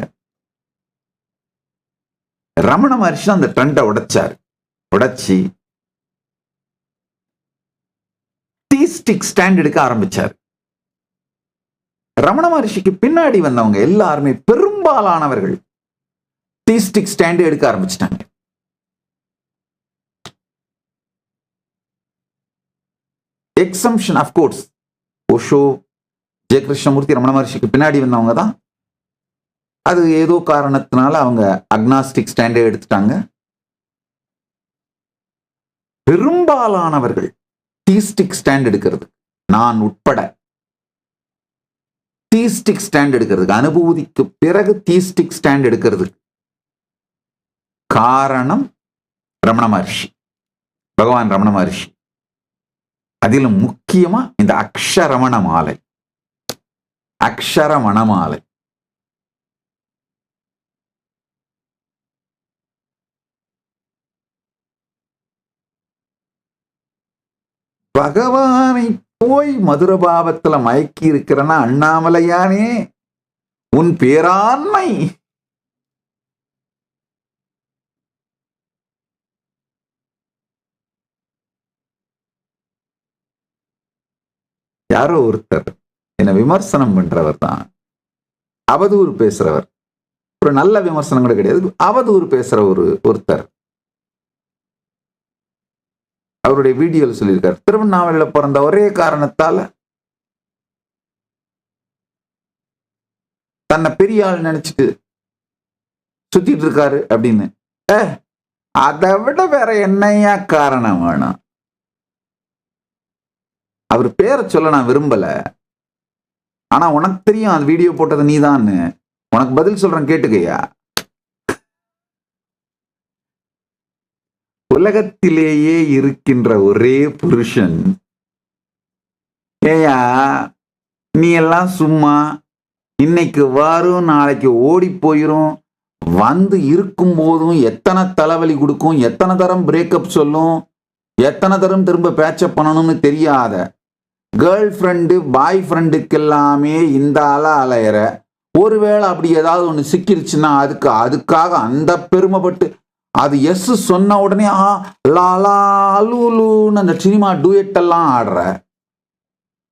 ரமண மகர்ஷி அந்த ட்ரெண்டை உடைச்சி தீஸ்டிக் ஸ்டாண்ட் எடுக்க ஆரம்பிச்சார். ரமண மகர்ஷிக்கு பின்னாடி வந்தவங்க எல்லாருமே பெரும்பாலானவர்கள் தீஸ்டிக் ஸ்டாண்ட் எடுக்க ஆரம்பிச்சிட்டாங்க. எக்ஸம்ஷன் ஆஃப் கோர்ஸ் ஓஷோ, ஜெய கிருஷ்ணமூர்த்தி ரமண மகர்ஷிக்கு பின்னாடி வந்தவங்க தான். அது ஏதோ காரணத்தினால அவங்க அக்னாஸ்டிக் ஸ்டாண்டே எடுத்துட்டாங்க. பெரும்பாலானவர்கள் தீஸ்டிக் ஸ்டாண்ட் எடுக்கிறது, நான் உட்பட தீஸ்டிக் ஸ்டாண்ட் எடுக்கிறதுக்கு, அனுபூதிக்கு பிறகு தீஸ்டிக் ஸ்டாண்ட் எடுக்கிறதுக்கு காரணம் ரமண மகர்ஷி, பகவான் ரமண மகர்ஷி. அதிலும் முக்கியமா இந்த அக்ஷரமண மாலை. அக்ஷரமண மாலை பகவானை போய் மதுரபாவத்துல மயக்கி இருக்கிறனா அண்ணாமலையானே உன் பேராண்மை. யாரோ ஒருத்தர் என்ன விமர்சனம் பண்றவர் தான், அவதூறு பேசுறவர், ஒரு நல்ல விமர்சனம் கூட கிடையாது, அவதூறு பேசுற ஒருத்தர் அவருடைய வீடியோவில் சொல்லியிருக்காரு, திருவண்ணாமலையில பிறந்த ஒரே காரணத்தால தன்னை பெரிய ஆள் நினைச்சிட்டு சுத்திட்டு இருக்காரு அப்படின்னு. அதை விட வேற என்னையா காரணம் வேணும்? அவர் பேரை சொல்ல நான் விரும்பல, ஆனா உனக்கு தெரியும் அந்த வீடியோ போட்டது நீதான்னு. உனக்கு பதில் சொல்றேன் கேட்டுக்கையா. உலகத்திலேயே இருக்கின்ற ஒரே புருஷன், ஏயா நீ எல்லாம் சும்மா இன்னைக்கு வரும் நாளைக்கு ஓடி போயிரும், வந்து இருக்கும் போதும் எத்தனை தலைவலி கொடுக்கும், எத்தனை தரம் பிரேக்கப் சொல்லும், எத்தனை தரம் திரும்ப பேச்சப் பண்ணணும்னு தெரியாத கேர்ள் ஃப்ரெண்டு பாய் ஃப்ரெண்டுக்கு எல்லாமே இந்த அலையிற. ஒருவேளை அப்படி ஏதாவது ஒன்று சிக்கிருச்சுன்னா அதுக்காக அந்த பெருமைப்பட்டு அது எஸ் சொன்ன உடனே லாலாலூன்னு அந்த சினிமா டூயட் எல்லாம் ஆடுற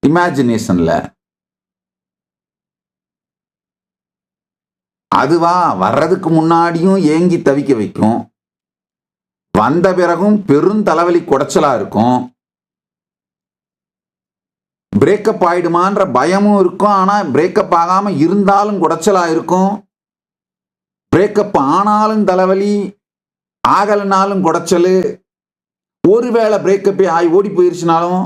இமேஜினேஷன்ல. அதுவா வர்றதுக்கு முன்னாடியும் ஏங்கி தவிக்க வைக்கும், வந்த பிறகும் பெரும் தலைவலி குடைச்சலா இருக்கும், பிரேக்கப் ஆயிடுமான்ற பயமும் இருக்கும், ஆனா பிரேக்கப் ஆகாம இருந்தாலும் குடைச்சலா இருக்கும், பிரேக்கப் ஆனாலும் தலைவலி ஆகலனாலும் குடைச்சலு, ஒருவேளை பிரேக்கப்பே ஆகி ஓடி போயிருச்சுனாலும்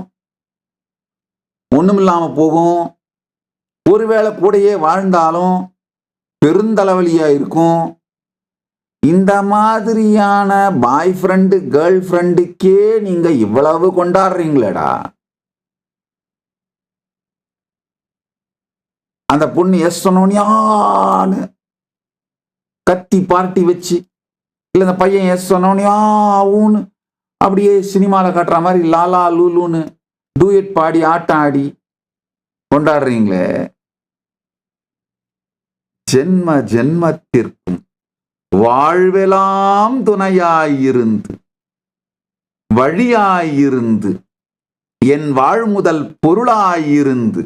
ஒண்ணுமில்லாம போகும், ஒருவேளை கூடையே வாழ்ந்தாலும் பெருந்தலைவலியா இருக்கும். இந்த மாதிரியான பாய் ஃப்ரெண்டு கேர்ள் ஃப்ரெண்டுக்கே நீங்க இவ்வளவு கொண்டாடுறீங்களேடா. அந்த பொண்ணு எஸ் சொன்னோன்னு கத்தி பார்ட்டி வச்சு, இல்ல இந்த பையன் எஸ் சொன்னோன்னு அப்படியே சினிமாவில் காட்டுற மாதிரி லாலா லூலுன்னு டூயட் பாடி ஆட்டம் ஆடி கொண்டாடுறீங்களே. ஜென்ம ஜென்மத்திற்கும் வாழ்வெல்லாம் துணையாயிருந்து வழியாயிருந்து என் வாழ்முதல் பொருளாயிருந்து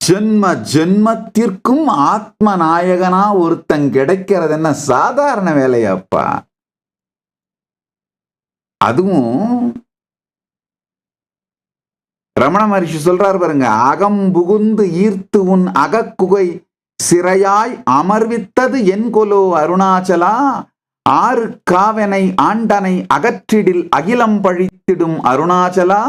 ஜென்ம ஜென்மத்திற்கும் ஆத்ம நாயகனா ஒருத்தன் கிடைக்கிறது என்ன சாதாரண வேலையாப்பா? அதுவும் ரமண மகரிஷி சொல்றாரு பாருங்க, அகம் புகுந்து ஈர்த்து உன் அகக்குகை சிறையாய் அமர்வித்தது என் கொலோ அருணாச்சலா, ஆறு காவனை ஆண்டனை அகற்றிடில் அகிலம் பழித்திடும் அருணாச்சலா,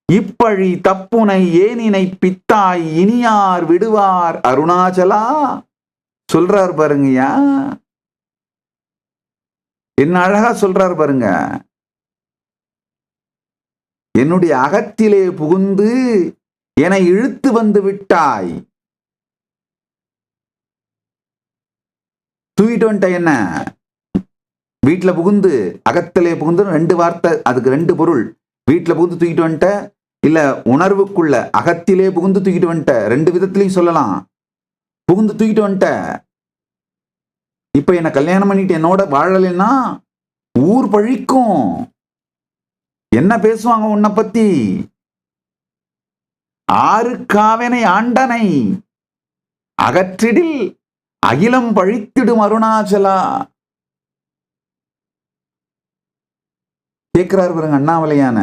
இப்பழி தப்புனை ஏனினை பித்தாய் இனியார் விடுவார் அருணாச்சலா. சொல்றார் பாருங்கய்யா, என்ன அழகா சொல்றார் பாருங்க. என்னுடைய அகத்திலே புகுந்து என்னை இழுத்து வந்து விட்டாய். தூக்கிட்டு வந்துட்ட என்ன? வீட்டுல புகுந்து அகத்திலே புகுந்து ரெண்டு வார்த்தை, அதுக்கு ரெண்டு பொருள். வீட்டுல புகுந்து தூக்கிட்டு வந்துட்ட, இல்ல உணர்வுக்குள்ள அகத்திலே புகுந்து தூக்கிட்டு வந்துட்ட, ரெண்டு விதத்திலையும் சொல்லலாம். புகுந்து தூக்கிட்டு வந்துட்ட. இப்ப என்ன கல்யாணம் பண்ணிட்டு என்னோட வாழலைன்னா ஊர் பழிக்கும். என்ன பேசுவாங்க உன்னை பத்தி? ஆறு காவனை ஆண்டனை அகற்றிடில் அகிலம் பழித்திடும் அருணாச்சலா. கேட்கிறார் பாருங்க அண்ணாமலையான.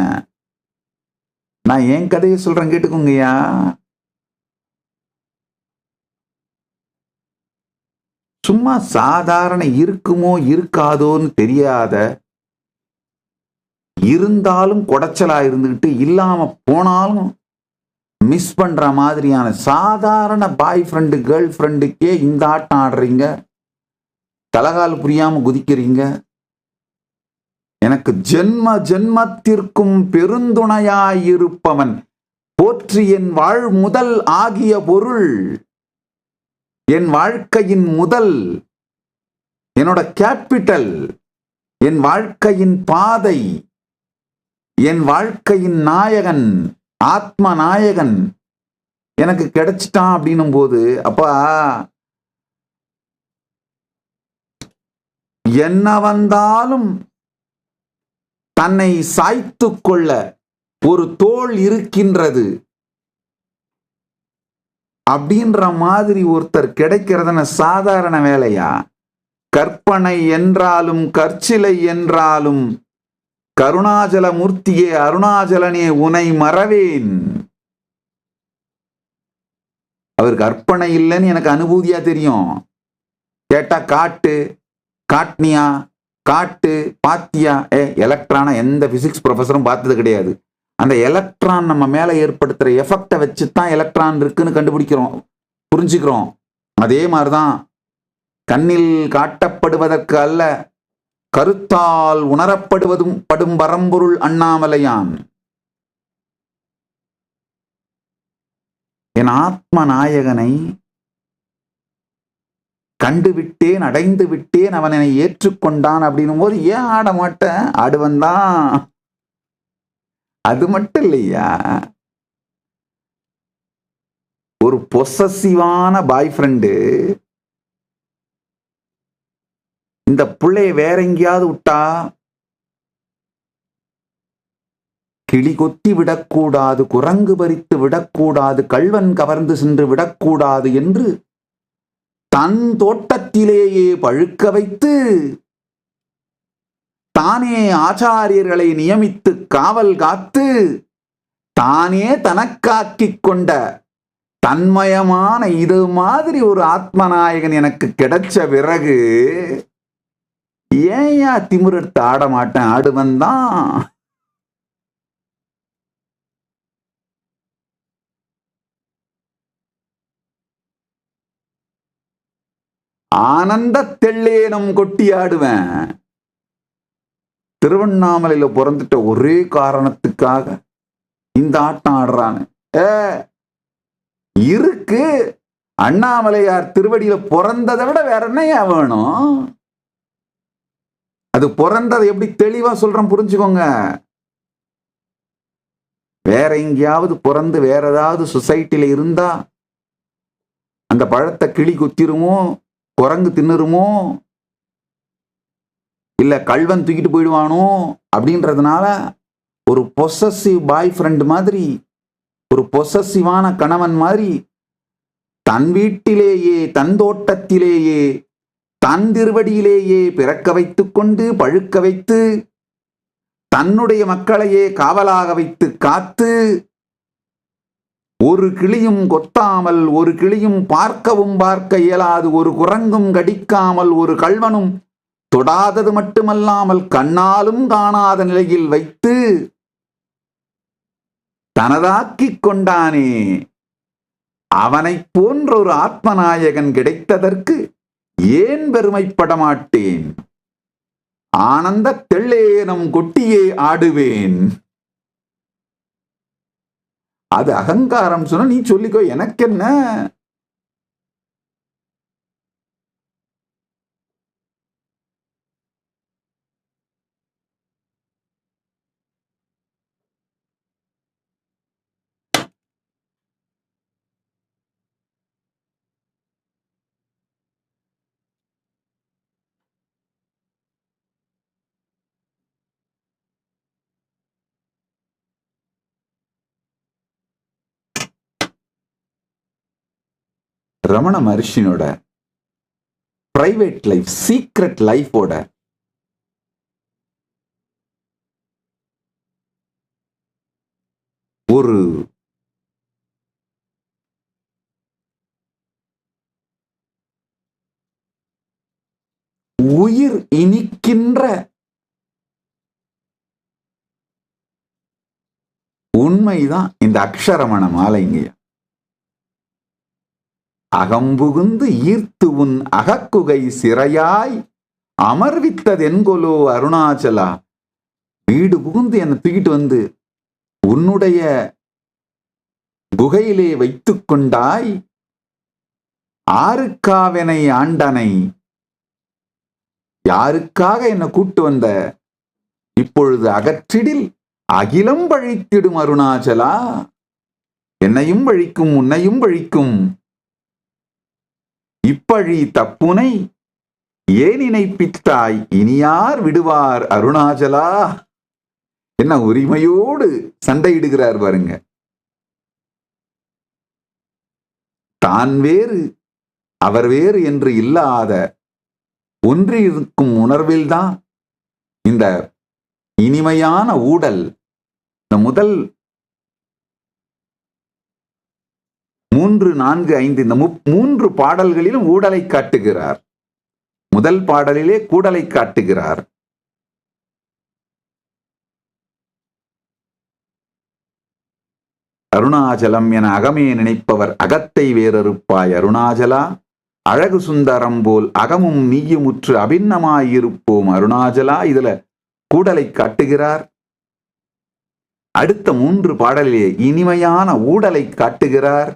நான் என் கதையை சொல்றேன், கேட்டுக்கோங்கய்யா. சும்மா சாதாரண இருக்குமோ இருக்காதோன்னு தெரியாத, இருந்தாலும் குடைச்சலா இருந்துகிட்டு இல்லாம போனாலும் மிஸ் பண்ற மாதிரியான சாதாரண பாய் ஃப்ரெண்டு கேர்ள் ஃப்ரெண்டுக்கே இந்த ஆட்டம் ஆடுறீங்க, தலகால் புரியாம குதிக்கிறீங்க. எனக்கு ஜென்ம ஜென்மத்திற்கும் பெருந்துணையாயிருப்பவன் போற்றி என் வாழ் முதல் ஆகிய பொருள், என் வாழ்க்கையின் முதல், என்னோட கேபிட்டல், என் வாழ்க்கையின் பாதை, என் வாழ்க்கையின் நாயகன், ஆத்ம நாயகன் எனக்கு கிடைச்சிட்டான் அப்படின்னும் போது, அப்பா என்ன வந்தாலும் தன்னை சாய்த்து கொள்ள ஒரு தோள் இருக்கின்றது அப்படின்ற மாதிரி ஒருத்தர் கிடைக்கிறதுன சாதாரண வேலையா? கற்பனை என்றாலும் கற்சிலை என்றாலும் கருணாச்சல மூர்த்தியே அருணாச்சலனே உனை மறவேன். அவர் கற்பனை இல்லைன்னு எனக்கு அனுபூதியா தெரியும். கேட்டா காட்டு, காட்னியா, காட்டு, பாத்தியா? எலக்ட்ரான எந்த பிசிக்ஸ் ப்ரொஃபஸரும் பார்த்தது கிடையாது. அந்த எலக்ட்ரான் நம்ம மேல ஏற்படுத்துற எஃபெக்டை வச்சுதான் எலக்ட்ரான் இருக்குன்னு கண்டுபிடிக்கிறோம், புரிஞ்சுக்கிறோம். அதே மாதிரிதான் கண்ணில் காட்டப்படுவதற்கு அல்ல, கருத்தால் உணரப்படுவதும் படும் பரம்பொருள் அண்ணாமலையான். என் ஆத்ம நாயகனை கண்டுவிட்டேன், அடைந்து விட்டேன், அவன் என்னை ஏற்றுக்கொண்டான் அப்படின்னும் போது ஏன் ஆட மாட்டேன்? ஆடுவன் தான். அது மட்டும் இல்லையா, ஒரு பொசசிவான பாய் ஃப்ரெண்டு இந்த பிள்ளைய வேற எங்கேயாவது விட்டா கிளி கொத்தி விடக்கூடாது, குரங்கு பறித்து விடக்கூடாது, கள்வன் கவர்ந்து சென்று விடக்கூடாது என்று தன் தோட்டத்திலேயே பழுக்க வைத்து தானே ஆச்சாரியர்களை நியமித்து காவல் காத்து தானே தனக்காக்கிக் கொண்ட தன்மயமான இது மாதிரி ஒரு ஆத்மநாயகன் எனக்கு கிடைச்ச பிறகு ஏயா திமிரெடுத்து ஆட மாட்டேன்? ஆடுவன் தான். ஆனந்த தெள்ளேனம் கொட்டி ஆடுவேன். திருவண்ணாமலையில பிறந்துட்ட ஒரே காரணத்துக்காக இந்த ஆட்டம் ஆடுறானு இருக்கு. அண்ணாமலையார் திருவடியில பிறந்ததை விட வேற என்னையா வேணும்? அது பிறந்ததை எப்படி தெளிவா சொல்றேன் புரிஞ்சுக்கோங்க. வேற எங்கேயாவது பிறந்து வேற ஏதாவது சொசைட்டில இருந்தா அந்த பழத்தை கிளி குத்திருமோ, குரங்கு தின்னுருமோ, இல்ல கல்வன் தூக்கிட்டு போயிடுவானோ அப்படின்றதுனால ஒரு பொசசிவ் பாய் ஃப்ரெண்ட் மாதிரி, ஒரு பொசசிவான கணவன் மாதிரி தன் வீட்டிலேயே தன் தோட்டத்திலேயே தன் திருவடியிலேயே பிறக்க வைத்துக் கொண்டு பழுக்க வைத்து தன்னுடைய மக்களையே காவலாக வைத்து காத்து ஒரு கிளியும் கொத்தாமல், ஒரு கிளியும் பார்க்கவும் பார்க்க இயலாது, ஒரு குரங்கும் கடிக்காமல், ஒரு கள்வனும் தொடாதது மட்டுமல்லாமல் கண்ணாலும் காணாத நிலையில் வைத்து தனதாக்கிக் கொண்டானே, அவனைப் போன்ற ஒரு ஆத்மநாயகன் கிடைத்ததற்கு ஏன் பெருமைப்பட மாட்டேன்? ஆனந்த தெள்ளேனம் கொட்டியே ஆடுவேன். அது அகங்காரம் சொன்ன நீ சொல்லிக்கோ, எனக்கு என்ன? ரமண மகர்ஷியோட பிரைவேட் லைஃப், சீக்ரெட் லைஃபோட ஒரு உயிர் இனிக்கின்ற உண்மைதான் இந்த அக்ஷரமண மாலைங்க. அகம்புகுந்து ஈர்த்து உன் அகக்குகை சிறையாய் அமர்வித்ததென்கொலோ அருணாச்சலா. வீடு புகுந்து என்னை தூக்கிட்டு வந்து உன்னுடைய குகையிலே வைத்துக் கொண்டாய். ஆருக்காவெனை ஆண்டனை, யாருக்காக என்னை கூட்டு வந்த? இப்பொழுது அகற்றிடில் அகிலம் பழித்திடும் அருணாச்சலா. என்னையும் பழிக்கும் உன்னையும் பழிக்கும். இப்பழி தப்புனை ஏன் நினைப்பித்தாய், இனியார் விடுவார் அருணாச்சலா. என்ன உரிமையோடு சண்டையிடுகிறார் பாருங்க. தான் வேறு அவர் வேறு என்று இல்லாத ஒன்றிருக்கும் உணர்வில்தான் இந்த இனிமையான ஊடல். இந்த முதல் 3, 4, 5 இந்த 3 பாடல்களிலும் ஊடலை காட்டுகிறார். முதல் பாடலிலே கூடலை காட்டுகிறார். அருணாச்சலம் என அகமே நினைப்பவர் அகத்தை வேறறுப்பாய் அருணாச்சலா. அழகு சுந்தரம் போல் அகமும் நீயுமுற்று அபிண்ணமாயிருப்போம் அருணாச்சலா. இதுல கூடலை காட்டுகிறார். அடுத்த 3 பாடலிலே இனிமையான ஊடலை காட்டுகிறார்.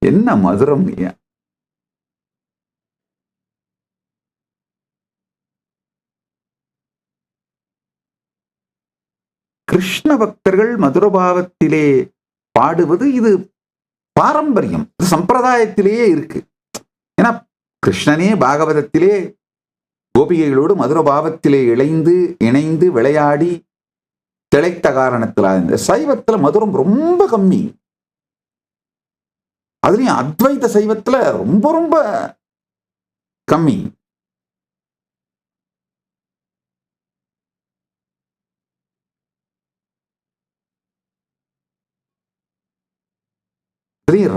என்ன மதுரம்! கிருஷ்ண பக்தர்கள் மதுரபாவத்திலே பாடுவது இது பாரம்பரியம், இது சம்பிரதாயத்திலேயே இருக்கு. ஏன்னா கிருஷ்ணனே பாகவதத்திலே கோபிகைகளோடு மதுரபாவத்திலே இணைந்து விளையாடி திளைத்த காரணத்தில் இந்த சைவத்துல மதுரம் ரொம்ப கம்மி. அதுலயும் அத்வைத சைவத்துல ரொம்ப ரொம்ப கம்மி.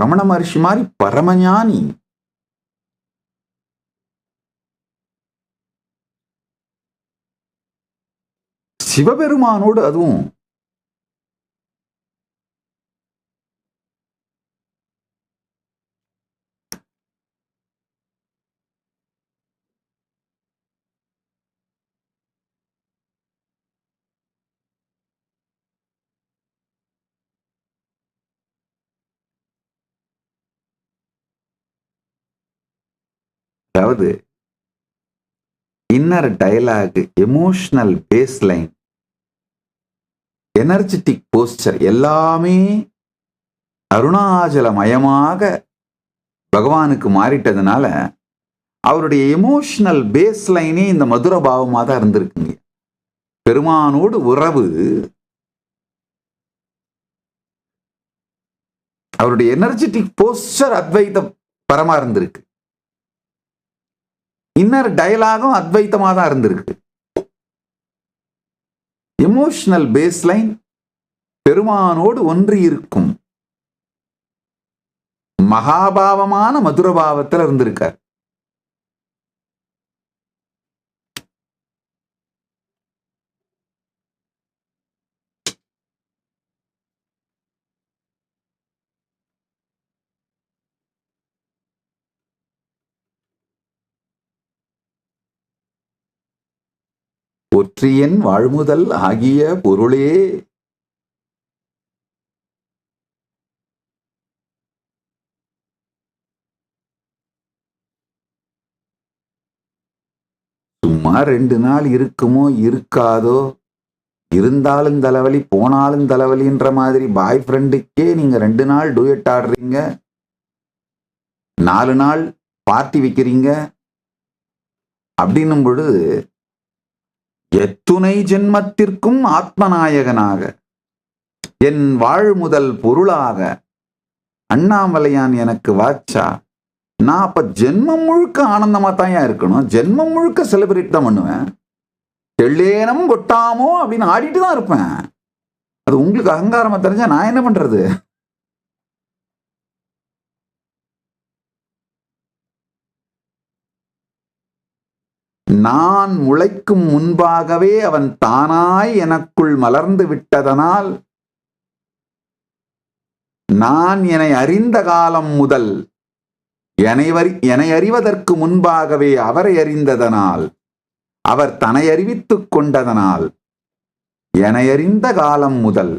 ரமண மகர்ஷி மாதிரி பரமஞானி. சிவபெருமானோடு அதுவும் அதாவது inner dialogue, emotional baseline, energetic posture எல்லாமே அருணாச்சலமயமாக பகவானுக்கு மாறிட்டதுனால அவருடைய எமோஷனல் பேஸ்லைனே இந்த மதுர பாவமாக தான் இருந்திருக்குங்க. பெருமானோடு உறவு, அவருடைய எனர்ஜெட்டிக் போஸ்டர் அத்வைத பரமா இருந்திருக்கு. இன்னர் டயலாகும் அத்வைத்தமா தான் இருந்திருக்கு. எமோஷனல் பேஸ்லைன் பெருமானோடு ஒன்றி இருக்கும் மகாபாவமான மதுரபாவத்தில் இருந்திருக்கார். ஒற்றியன் வாழ்முதல் ஆகிய பொருளே சும்மா 2 நாள் இருக்குமோ இருக்காதோ, இருந்தாலும் தலைவலி போனாலும் தலைவலின்ற மாதிரி பாய் ஃப்ரெண்டுக்கே நீங்க 2 நாள் டூயட் ஆடுறீங்க, 4 நாள் பார்ட்டி வைக்கிறீங்க அப்படின்னும் பொழுது எத்துணை ஜென்மத்திற்கும் ஆத்மநாயகனாக என் வாழ்முதல் பொருளாக அண்ணாமலையான் எனக்கு வாச்சா, நான் அப்ப ஜென்மம் முழுக்க ஆனந்தமா தான் இருக்கணும், ஜென்மம் முழுக்க செலிப்ரேட் தான் பண்ணுவேன், தெள்ளேனம் கொட்டாமோ அப்படின்னு ஆடிட்டு தான் இருப்பேன். அது உங்களுக்கு அகங்காரமா தெரிஞ்சா நான் என்ன பண்றது? நான் முளைக்கும் முன்பாகவே அவன் தானாய் எனக்குள் மலர்ந்து விட்டதனால், நான் என்னை அறிந்த காலம் முதல் என்னை அறிவதற்கு முன்பாகவே அவரை அறிந்ததனால், அவர் தன்னை அறிவித்துக் கொண்டதனால், என்னை அறிந்த காலம் முதல்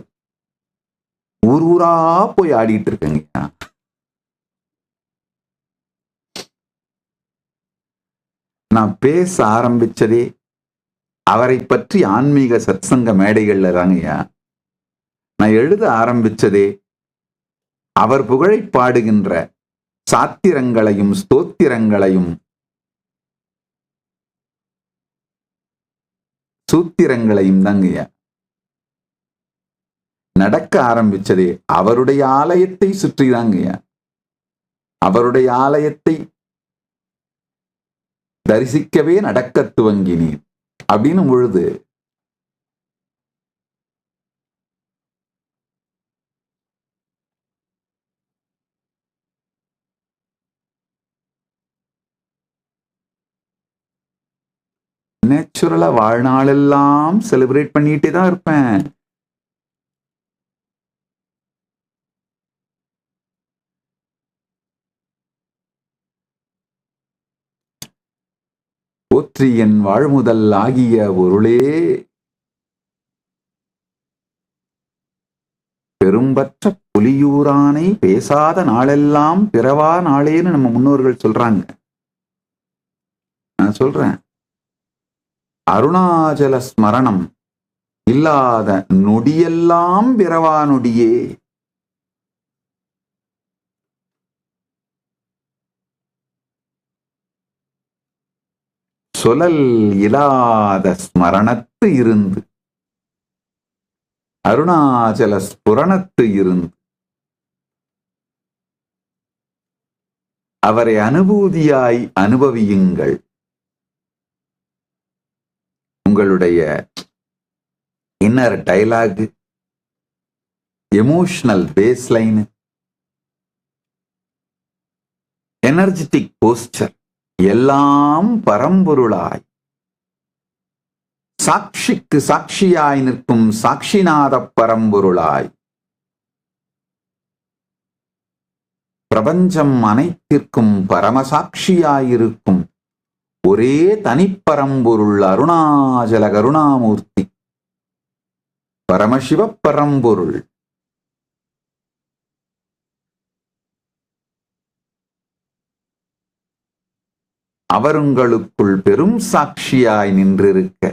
ஊர் ஊரா போய் ஆடிட்டு இருக்கேங்க. நான் பேச ஆரம்பிச்சதே அவரை பற்றி ஆன்மீக சத்சங்க மேடைகள்ல தாங்கய்யா. நான் எழுத ஆரம்பிச்சதே அவர் புகழை பாடுகின்ற சாத்திரங்களையும் ஸ்தோத்திரங்களையும் சூத்திரங்களையும் தாங்கய்யா. நடக்க ஆரம்பிச்சதே அவருடைய ஆலயத்தை சுற்றி தாங்கய்யா. அவருடைய ஆலயத்தை தரிசிக்கவே நடக்க துவங்கினேன் அப்படின்னு பொழுது நேச்சுரலா வாழ்நாளெல்லாம் செலிப்ரேட் பண்ணிட்டே தான் இருப்பேன். போற்றி என் வாழ்முதல் ஆகிய பொருளே, பெரும்பற்ற புலியூரானை பேசாத நாளெல்லாம் பிறவா நாளேன்னு நம்ம முன்னோர்கள் சொல்றாங்க. நான் சொல்றேன், அருணாச்சல ஸ்மரணம் இல்லாத நொடியெல்லாம் பிறவா நொடியே. சொலல் இல்லாத ஸ்மரணத்து இருந்து, அருணாச்சல ஸ்புரணத்து இருந்து அவரை அனுபூதியாய் அனுபவியுங்கள். உங்களுடைய inner dialogue, emotional baseline, energetic posture எல்லாம் பரம்பொருளாய் சாட்சிக்கு சாட்சியாய் நிற்கும் சாட்சிநாத பரம்பொருளாய், பிரபஞ்சம் அனைத்திற்கும் பரமசாட்சியாயிருக்கும் ஒரே தனிப்பரம்பொருள் அருணாச்சல கருணாமூர்த்தி பரமசிவ பரம்பொருள். அவர் உங்களுக்குள் பெரும் சாட்சியாய் நின்றிருக்க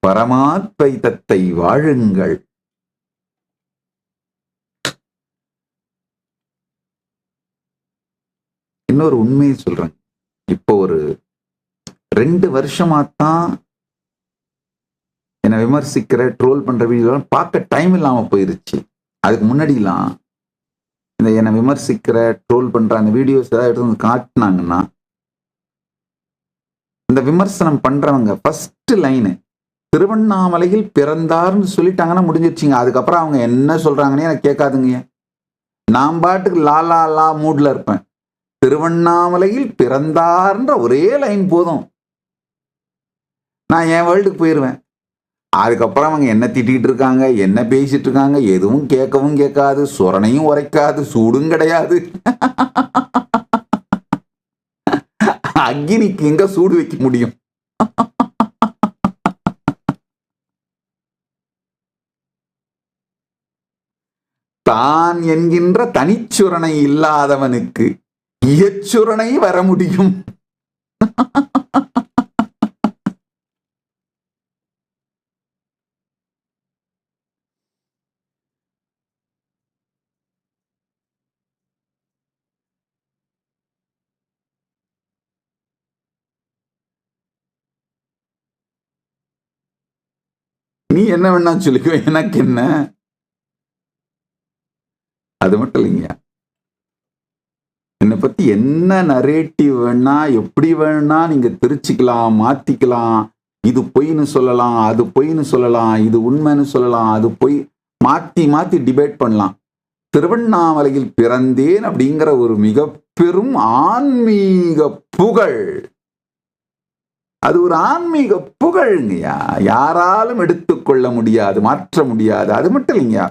பரமாத்வைதத்தை வாழுங்கள். இன்னொரு உண்மையை சொல்றேன். இப்போ ஒரு 2 வருஷமாத்தான் என்னை விமர்சிக்கிற ட்ரோல் பண்ற வீடியோ பார்க்க டைம் இல்லாம போயிருச்சு. அதுக்கு முன்னாடிலாம் இந்த என்னை விமர்சிக்கிற ட்ரோல் பண்ற அந்த வீடியோஸ் ஏதாவது எடுத்து வந்து காட்டினாங்கன்னா இந்த விமர்சனம் பண்றவங்க ஃபர்ஸ்ட் லைனு திருவண்ணாமலையில் பிறந்தார்னு சொல்லிட்டாங்கன்னா முடிஞ்சிருச்சுங்க. அதுக்கப்புறம் அவங்க என்ன சொல்றாங்கன்னு எனக்கு கேட்காதுங்க. நான் பாட்டுக்கு லாலா லா மூட்ல இருப்பேன். திருவண்ணாமலையில் பிறந்தார்ன்ற ஒரே லைன் போதும், நான் என் வேர்ல்டுக்கு போயிடுவேன். அதுக்கப்புறம் அவங்க என்ன திட்டிகிட்டு இருக்காங்க, என்ன பேசிட்டு இருக்காங்க, எதுவும் கேட்கவும் கேட்காது, சொரணையும் உரைக்காது, சூடும் கிடையாது. அக்னிக்கு எங்க சூடு வைக்க முடியும்? தான் என்கின்ற தனிச்சுரணை இல்லாதவனுக்கு எச்சுரணை வர முடியும். நீ என்ன வேணா சொல்லிக்கோ, எனக்கு என்ன. அது மட்டும் இல்லைங்க, என்னை பத்தி என்ன நரேட்டிவ் வேணா எப்படி வேணா நீங்க திருச்சிக்கலாம், மாத்திக்கலாம். இது பொய்ன்னு சொல்லலாம், அது பொய்ன்னு சொல்லலாம், இது உண்மைன்னு சொல்லலாம், அது பொய், மாத்தி மாத்தி டிபேட் பண்ணலாம். திருவண்ணாமலையில் பிறந்தேன் அப்படிங்கிற ஒரு மிக பெரும் ஆன்மீக புகழ், அது ஒரு ஆன்மீக புகழ்ங்கய்யா. யாராலும் எடுத்துக்கொள்ள முடியாது, மாற்ற முடியாது. அது மட்டும் இல்லைங்கய்யா,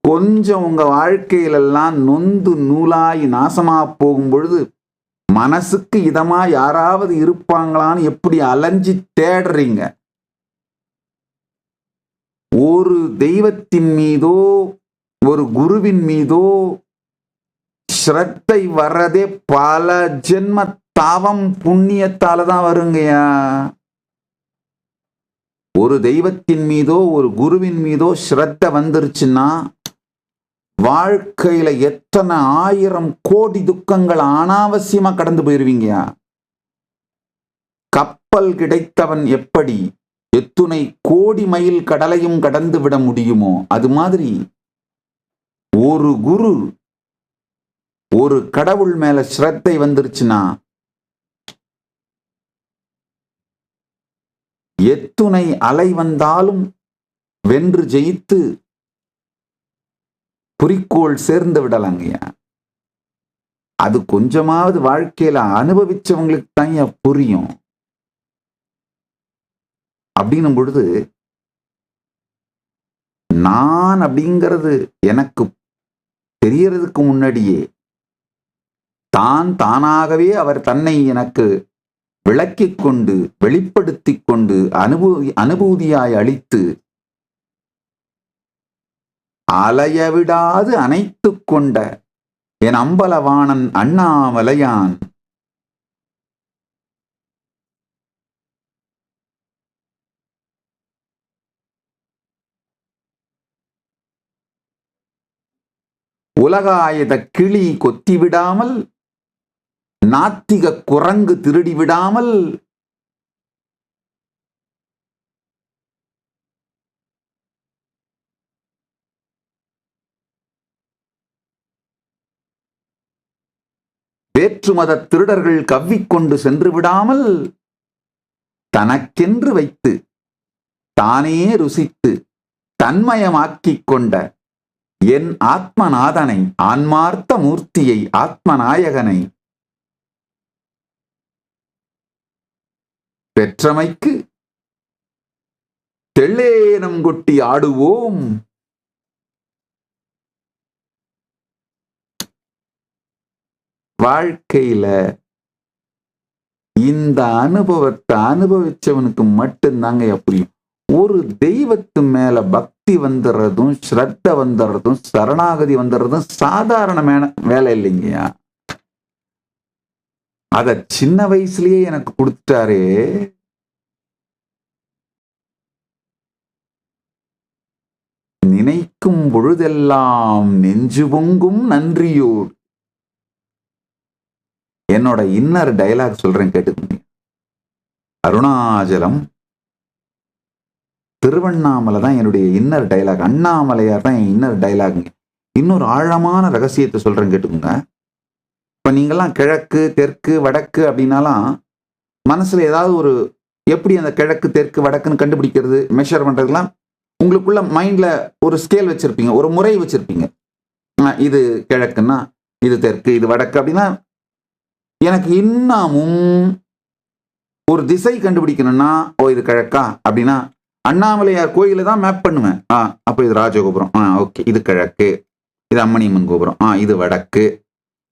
கொஞ்சம் உங்க வாழ்க்கையிலெல்லாம் நொந்து நூலாய் நாசமா போகும் பொழுது மனசுக்கு இதமா யாராவது இருப்பாங்களான்னு எப்படி அலைஞ்சி தேடுறீங்க. ஒரு தெய்வத்தின் மீதோ ஒரு குருவின் மீதோ ஸ்ரத்தை வர்றதே பல ஜென்ம தாவம் புண்ணியத்தால தான் வருங்கய்யா. ஒரு தெய்வத்தின் மீதோ ஒரு குருவின் மீதோ ஸ்ரத்த வந்துருச்சுன்னா வாழ்க்கையில எத்தனை 1000 கோடி துக்கங்கள் அனாவசியமா கடந்து போயிருவீங்க. கப்பல் கிடைத்தவன் எப்படி எத்துணை கோடி மைல் கடலையும் கடந்து விட முடியுமோ, அது மாதிரி ஒரு குரு ஒரு கடவுள் மேல ஸ்ரத்தை வந்துருச்சுன்னா எத்துணை அலை வந்தாலும் வென்று ஜெயித்து குறிக்கோள் சேர்ந்து விடலாங்கய்யா. அது கொஞ்சமாவது வாழ்க்கையில அனுபவிச்சவங்களுக்கு தான் புரியும். அப்படின்னும் பொழுது நான் அப்படிங்கிறது எனக்கு தெரியறதுக்கு முன்னாடியே தானாகவே அவர் தன்னை எனக்கு விளக்கிக் கொண்டு வெளிப்படுத்தி கொண்டு அனுபூதியாய் அளித்து அலைய விடாது அணைத்துக் கொண்ட என் அம்பலவாணன் அண்ணாமலையான் உலகாயத கிளி கொத்தி விடாமல், நாத்திக குரங்கு திருடி விடாமல், வேற்றுமத திருடர்கள் கவ்விக்கொண்டு சென்று விடாமல், தனக்கென்று வைத்து தானே ருசித்து தன்மயமாக்கிக் கொண்ட என் ஆத்மநாதனை, ஆன்மார்த்த மூர்த்தியை, ஆத்மநாயகனை பெற்றமைக்கு தெள்ளேனம் கொட்டி ஆடுவோம். வாழ்க்கையில இந்த அனுபவத்தை அனுபவிச்சவனுக்கு மட்டும்தாங்க புரியும். ஒரு தெய்வத்து மேல பக்தி பக்தி வந்துடுறதும் ஸ்ரத்த வந்துடுறதும் சரணாகதி வந்துடுறதும் சாதாரணமான வேலை இல்லைங்கய்யா. அத சின்ன வயசுலயே எனக்கு கொடுத்துட்டாரே. நினைக்கும் பொழுதெல்லாம் நெஞ்சு பொங்கும் நன்றியோடு. என்னோட இன்னர் டயலாக் சொல்றேன், கேட்டுக்கோங்க. அருணாச்சலம் திருவண்ணாமலை தான் என்னுடைய இன்னர் டயலாக், அண்ணாமலையார் தான் என் இன்னர் டயலாக். இன்னொரு ஆழமான ரகசியத்தை சொல்றேன், கேட்டுக்கோங்க. இப்ப நீங்கெல்லாம் கிழக்கு தெற்கு வடக்கு அப்படின்னாலாம் மனசுல ஏதாவது ஒரு எப்படி அந்த கிழக்கு தெற்கு வடக்குன்னு கண்டுபிடிக்கிறது, மெஷர் பண்றதுலாம் உங்களுக்குள்ள மைண்ட்ல ஒரு ஸ்கேல் வச்சிருப்பீங்க, ஒரு முறை வச்சிருப்பீங்க. இது கிழக்குன்னா இது தெற்கு, இது வடக்கு அப்படின்னா. எனக்கு இன்னமும் ஒரு திசை கண்டுபிடிக்கணும்னா, ஓ இது கிழக்கா அப்படின்னா அண்ணாமலையார் கோயில தான் மேப் பண்ணுவேன். அப்ப இது ராஜகோபுரம், ஓகே இது கிழக்கு, இது அம்மணியம்மன் கோபுரம், இது வடக்கு,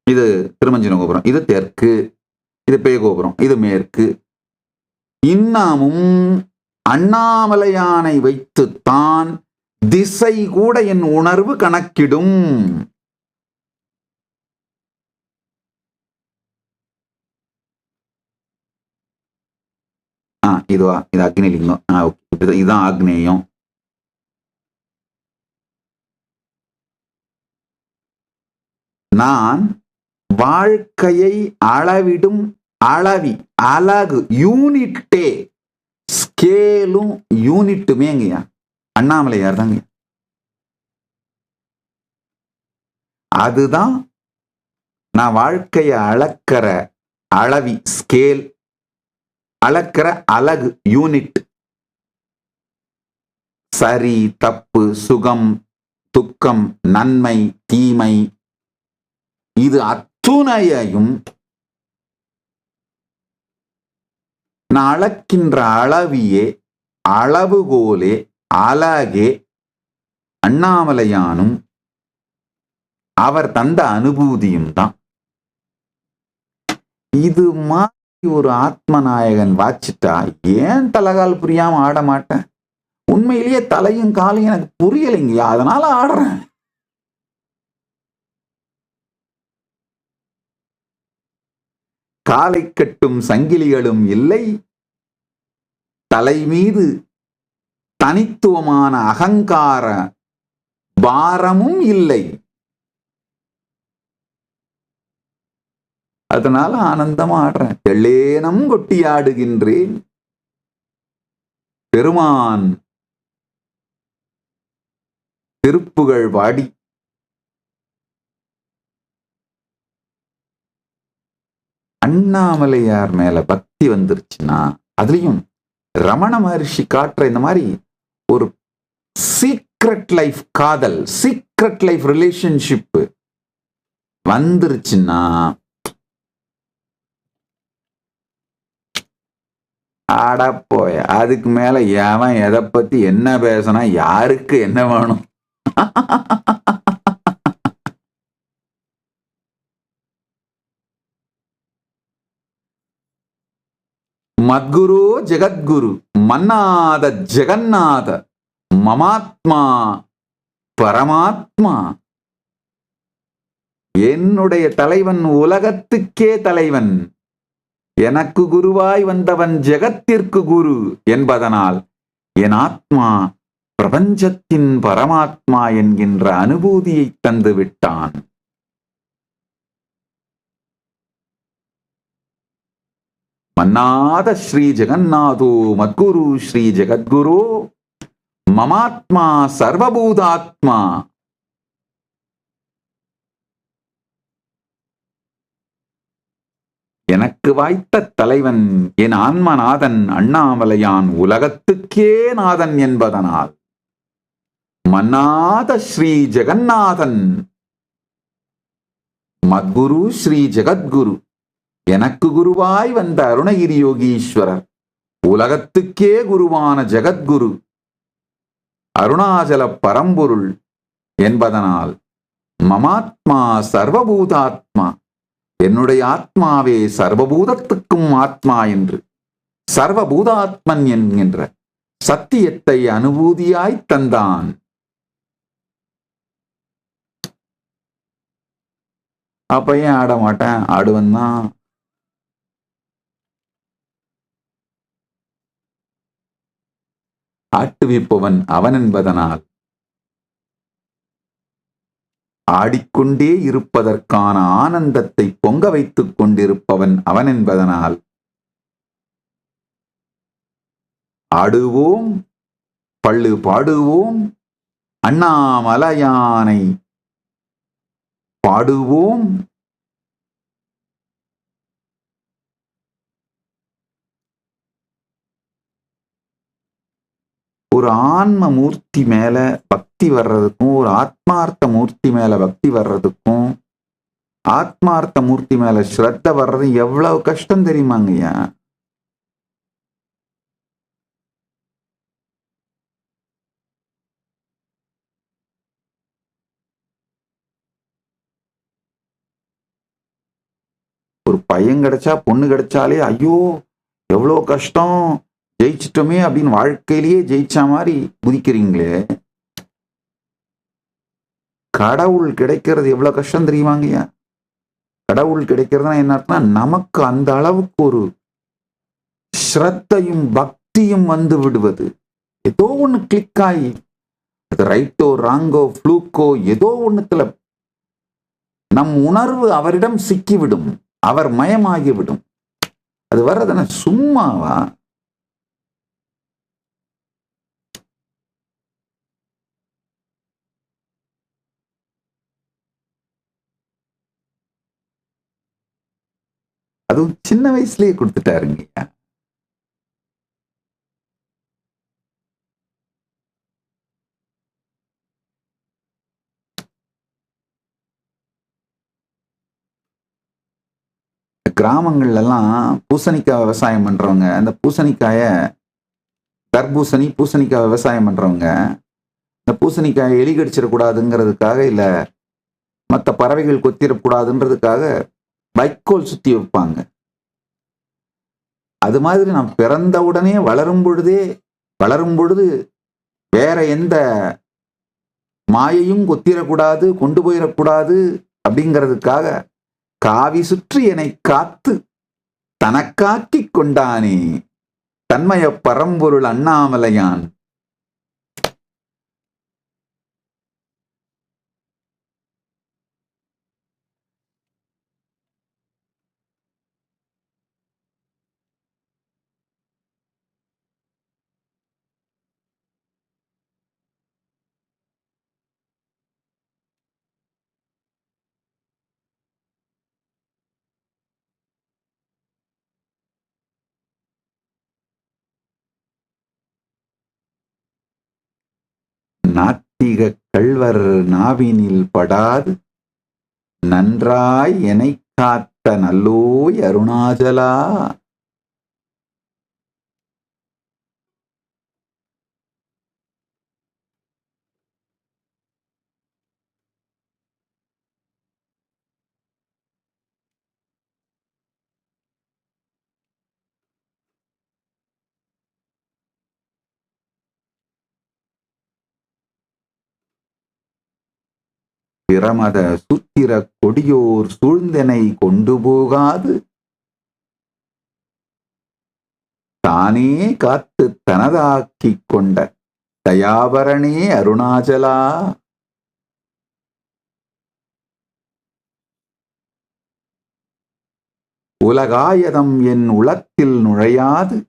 இது திருமஞ்சன கோபுரம், இது தெற்கு, இது பேகோபுரம், இது மேற்கு. இன்னமும் அண்ணாமலையானை வைத்துத்தான் திசை கூட என் உணர்வு கணக்கிடும். இதுவா, இது அக்னிலிங்கம், இதுதான் ஆக்னேயம். நான் வாழ்க்கையை அளவிடும் அளவி, அழகு, யூனிட்டே, ஸ்கேலும் யூனிட்டுமேங்கய்யா அண்ணாமலையார் தாங்க. அதுதான் நான் வாழ்க்கையை அளக்கிற அளவி, ஸ்கேல், அளக்கிற அழகு, யூனிட். சரி தப்பு, சுகம் துக்கம், நன்மை தீமை, இது அத்துணையையும் நான் அளக்கின்ற அளவியே, அளவுகோலே, அழகே அண்ணாமலையானும் அவர் தந்த அனுபூதியும் தான். இது மாதிரி ஒரு ஆத்மநாயகன் வாச்சிட்டா ஏன் தலைகால் புரியாம ஆட மாட்டேன்? உண்மையிலேயே தலையும் காலையும் எனக்கு புரியலைங்கயா, அதனால ஆடுறேன். காலை கட்டும் சங்கிலிகளும் இல்லை, தலை மீது தனித்துவமான அகங்கார பாரமும் இல்லை. அதனால ஆனந்தமா ஆடுறேன். தெள்ளேனம் கொட்டி ஆடுகின்றேன். பெருமான் திருப்புகழ் பாடி அண்ணாமலையார் மேல பக்தி வந்துருச்சுன்னா, அதுலயும் ரமண மகர்ஷி காட்டுற இந்த மாதிரி ஒரு சீக்ரெட் லைஃப் காதல், சீக்ரெட் லைஃப் ரிலேஷன்ஷிப் வந்துருச்சுன்னா, ஆடா போய அதுக்கு மேல எவன் எதை பத்தி என்ன பேசினா யாருக்கு என்ன வேணும்? மத்குரு ஜெகத்குரு மன்னாத ஜெகநாத மமாத்மா பரமாத்மா. என்னுடைய தலைவன் உலகத்துக்கே தலைவன், எனக்கு குருவாய் வந்தவன் ஜெகத்திற்கு குரு என்பதனால் என் ஆத்மா பிரபஞ்சத்தின் பரமாத்மா என்கின்ற அனுபூதியை தந்து விட்டான். மன்னாத ஸ்ரீ ஜெகநாதோ மத்குரு ஸ்ரீ ஜெகத்குரு மமாத்மா சர்வபூதாத்மா. எனக்கு வாய்த்த தலைவன் என் ஆன்மநாதன் அண்ணாமலையான் உலகத்துக்கே நாதன் என்பதனால் மன்னாத ஸ்ரீ ஜெகநாதன் மத்குரு ஸ்ரீ ஜெகத்குரு எனக்கு குருவாய் வந்த அருணகிரி யோகீஸ்வரர் உலகத்துக்கே குருவான ஜெகத்குரு அருணாச்சல பரம்பொருள் என்பதனால் மமாத்மா சர்வபூதாத்மா, என்னுடைய ஆத்மாவே சர்வபூதத்துக்கும் ஆத்மா என்று சர்வபூதாத்மன் என்கின்ற சத்தியத்தை அனுபூதியாய் தந்தான். அப்ப ஏன் ஆட மாட்டேன்? ஆடுவன் தான். ஆட்டுவிப்பவன் அவன் என்பதனால் ஆடிக்கொண்டே இருப்பதற்கான ஆனந்தத்தை பொங்க வைத்துக் கொண்டிருப்பவன் அவன் என்பதனால் ஆடுவோம், பள்ளு பாடுவோம், அண்ணாமலையானை பாடுவோம். ஒரு ஆன்ம மூர்த்தி மேல பக்தி வர்றதுக்கும், ஒரு ஆத்மார்த்த மூர்த்தி மேல பக்தி வர்றதுக்கும், ஆத்மார்த்த மூர்த்தி மேல ஸ்ரத்த வர்றது எவ்வளவு கஷ்டம் தெரியுமாங்கய்யா? ஒரு பையன் கிடைச்சா பொண்ணு கிடைச்சாலே ஐயோ எவ்வளோ கஷ்டம், ஜெயிச்சிட்டோமே அப்படின்னு வாழ்க்கையிலேயே ஜெயிச்ச மாதிரி குதிக்கிறீங்களே. கடவுள் கிடைக்கிறது எவ்வளவு கஷ்டம் தெரியுமாங்கய்யா? கடவுள் கிடைக்கிறதுனா என்ன அர்த்தம்? நமக்கு அந்த அளவுக்கு ஒரு ஸ்ரத்தையும் பக்தியும் வந்து விடுவது. ஏதோ ஒண்ணு கிளிக் ஆகி, அது ரைட்டோ ராங்கோ ஃப்ளூக்கோ ஏதோ ஒண்ணுத்துல நம் உணர்வு அவரிடம் சிக்கிவிடும், அவர் மயமாகிவிடும். அது வர்றதுன்னா சும்மாவா? அதுவும் சின்ன வயசுலயே கொடுத்துட்டாருங்க. கிராமங்கள்ல எல்லாம் பூசணிக்காய் விவசாயம் பண்றவங்க, அந்த பூசணிக்காய தர்பூசணி பூசணிக்காய் விவசாயம் பண்றவங்க இந்த பூசணிக்காயை எலி கடிச்சிடக்கூடாதுங்கிறதுக்காக, இல்ல மற்ற பறவைகள் கொத்திடக்கூடாதுன்றதுக்காக வைக்கோல் சுத்தி வைப்பாங்க. அது மாதிரி நான் பிறந்த உடனே வளரும் பொழுது வேற எந்த மாயையும் கொத்திடக்கூடாது, கொண்டு போயிடக்கூடாது அப்படிங்கிறதுக்காக காவி சுற்றி என்னை காத்து தனக்காக்கிக் கொண்டானே தன்மய பரம்பொருள் அண்ணாமலையான். நாத்திக கள்வர் நாவினில் படாது நன்றாய் எனை காத்த நல்லோய் அருணாச்சலா. பிரமத சுத்திர கொடியோர் சூழ்ந்தனை கொண்டு போகாது தானே காத்து தனதாக்கிக் கொண்ட தயாபரணே அருணாச்சலா. உலகாயதம் என் உளத்தில் நுழையாது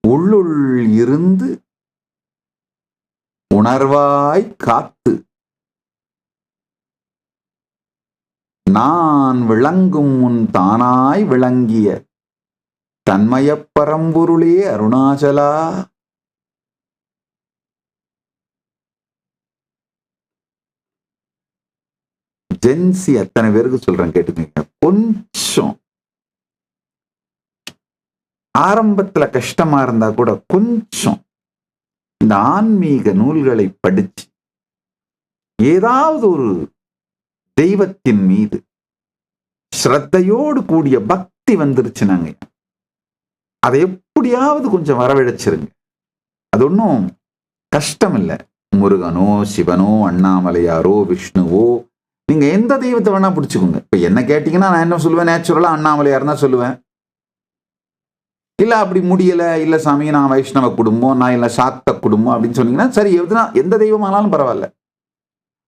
உள்ளுள் இருந்து உணர்வாய் காத்து நான் விளங்கும் முன் தானாய் விளங்கிய தன்மயப் பரம்பொருளே அருணாச்சலா. ஜென்சி அத்தனை பேருக்கு சொல்றேன் கேட்டுக்கீங்க. கொஞ்சம் ஆரம்பத்துல கஷ்டமா இருந்தா கூட கொஞ்சம் இந்த ஆன்மீக நூல்களை படிச்சு ஏதாவது ஒரு தெய்வத்தின் மீது ஸ்ரத்தையோடு கூடிய பக்தி வந்துருச்சுனாங்க, அதை எப்படியாவது கொஞ்சம் வரவழைச்சிருங்க. அது ஒன்றும் கஷ்டம் இல்லை. முருகனோ, சிவனோ, அண்ணாமலையாரோ, விஷ்ணுவோ, நீங்க எந்த தெய்வத்தை வேணா பிடிச்சுக்கோங்க. இப்ப என்ன கேட்டீங்கன்னா நான் என்ன சொல்லுவேன், நேச்சுரலா அண்ணாமலையார் தான் சொல்லுவேன். இல்ல அப்படி முடியல, இல்ல சாமி நான் வைஷ்ணவ குடும்பம், நான் இல்ல சாக்த குடும்பம் அப்படின்னு சொன்னீங்கன்னா சரி, எந்த தெய்வமானாலும் பரவாயில்ல.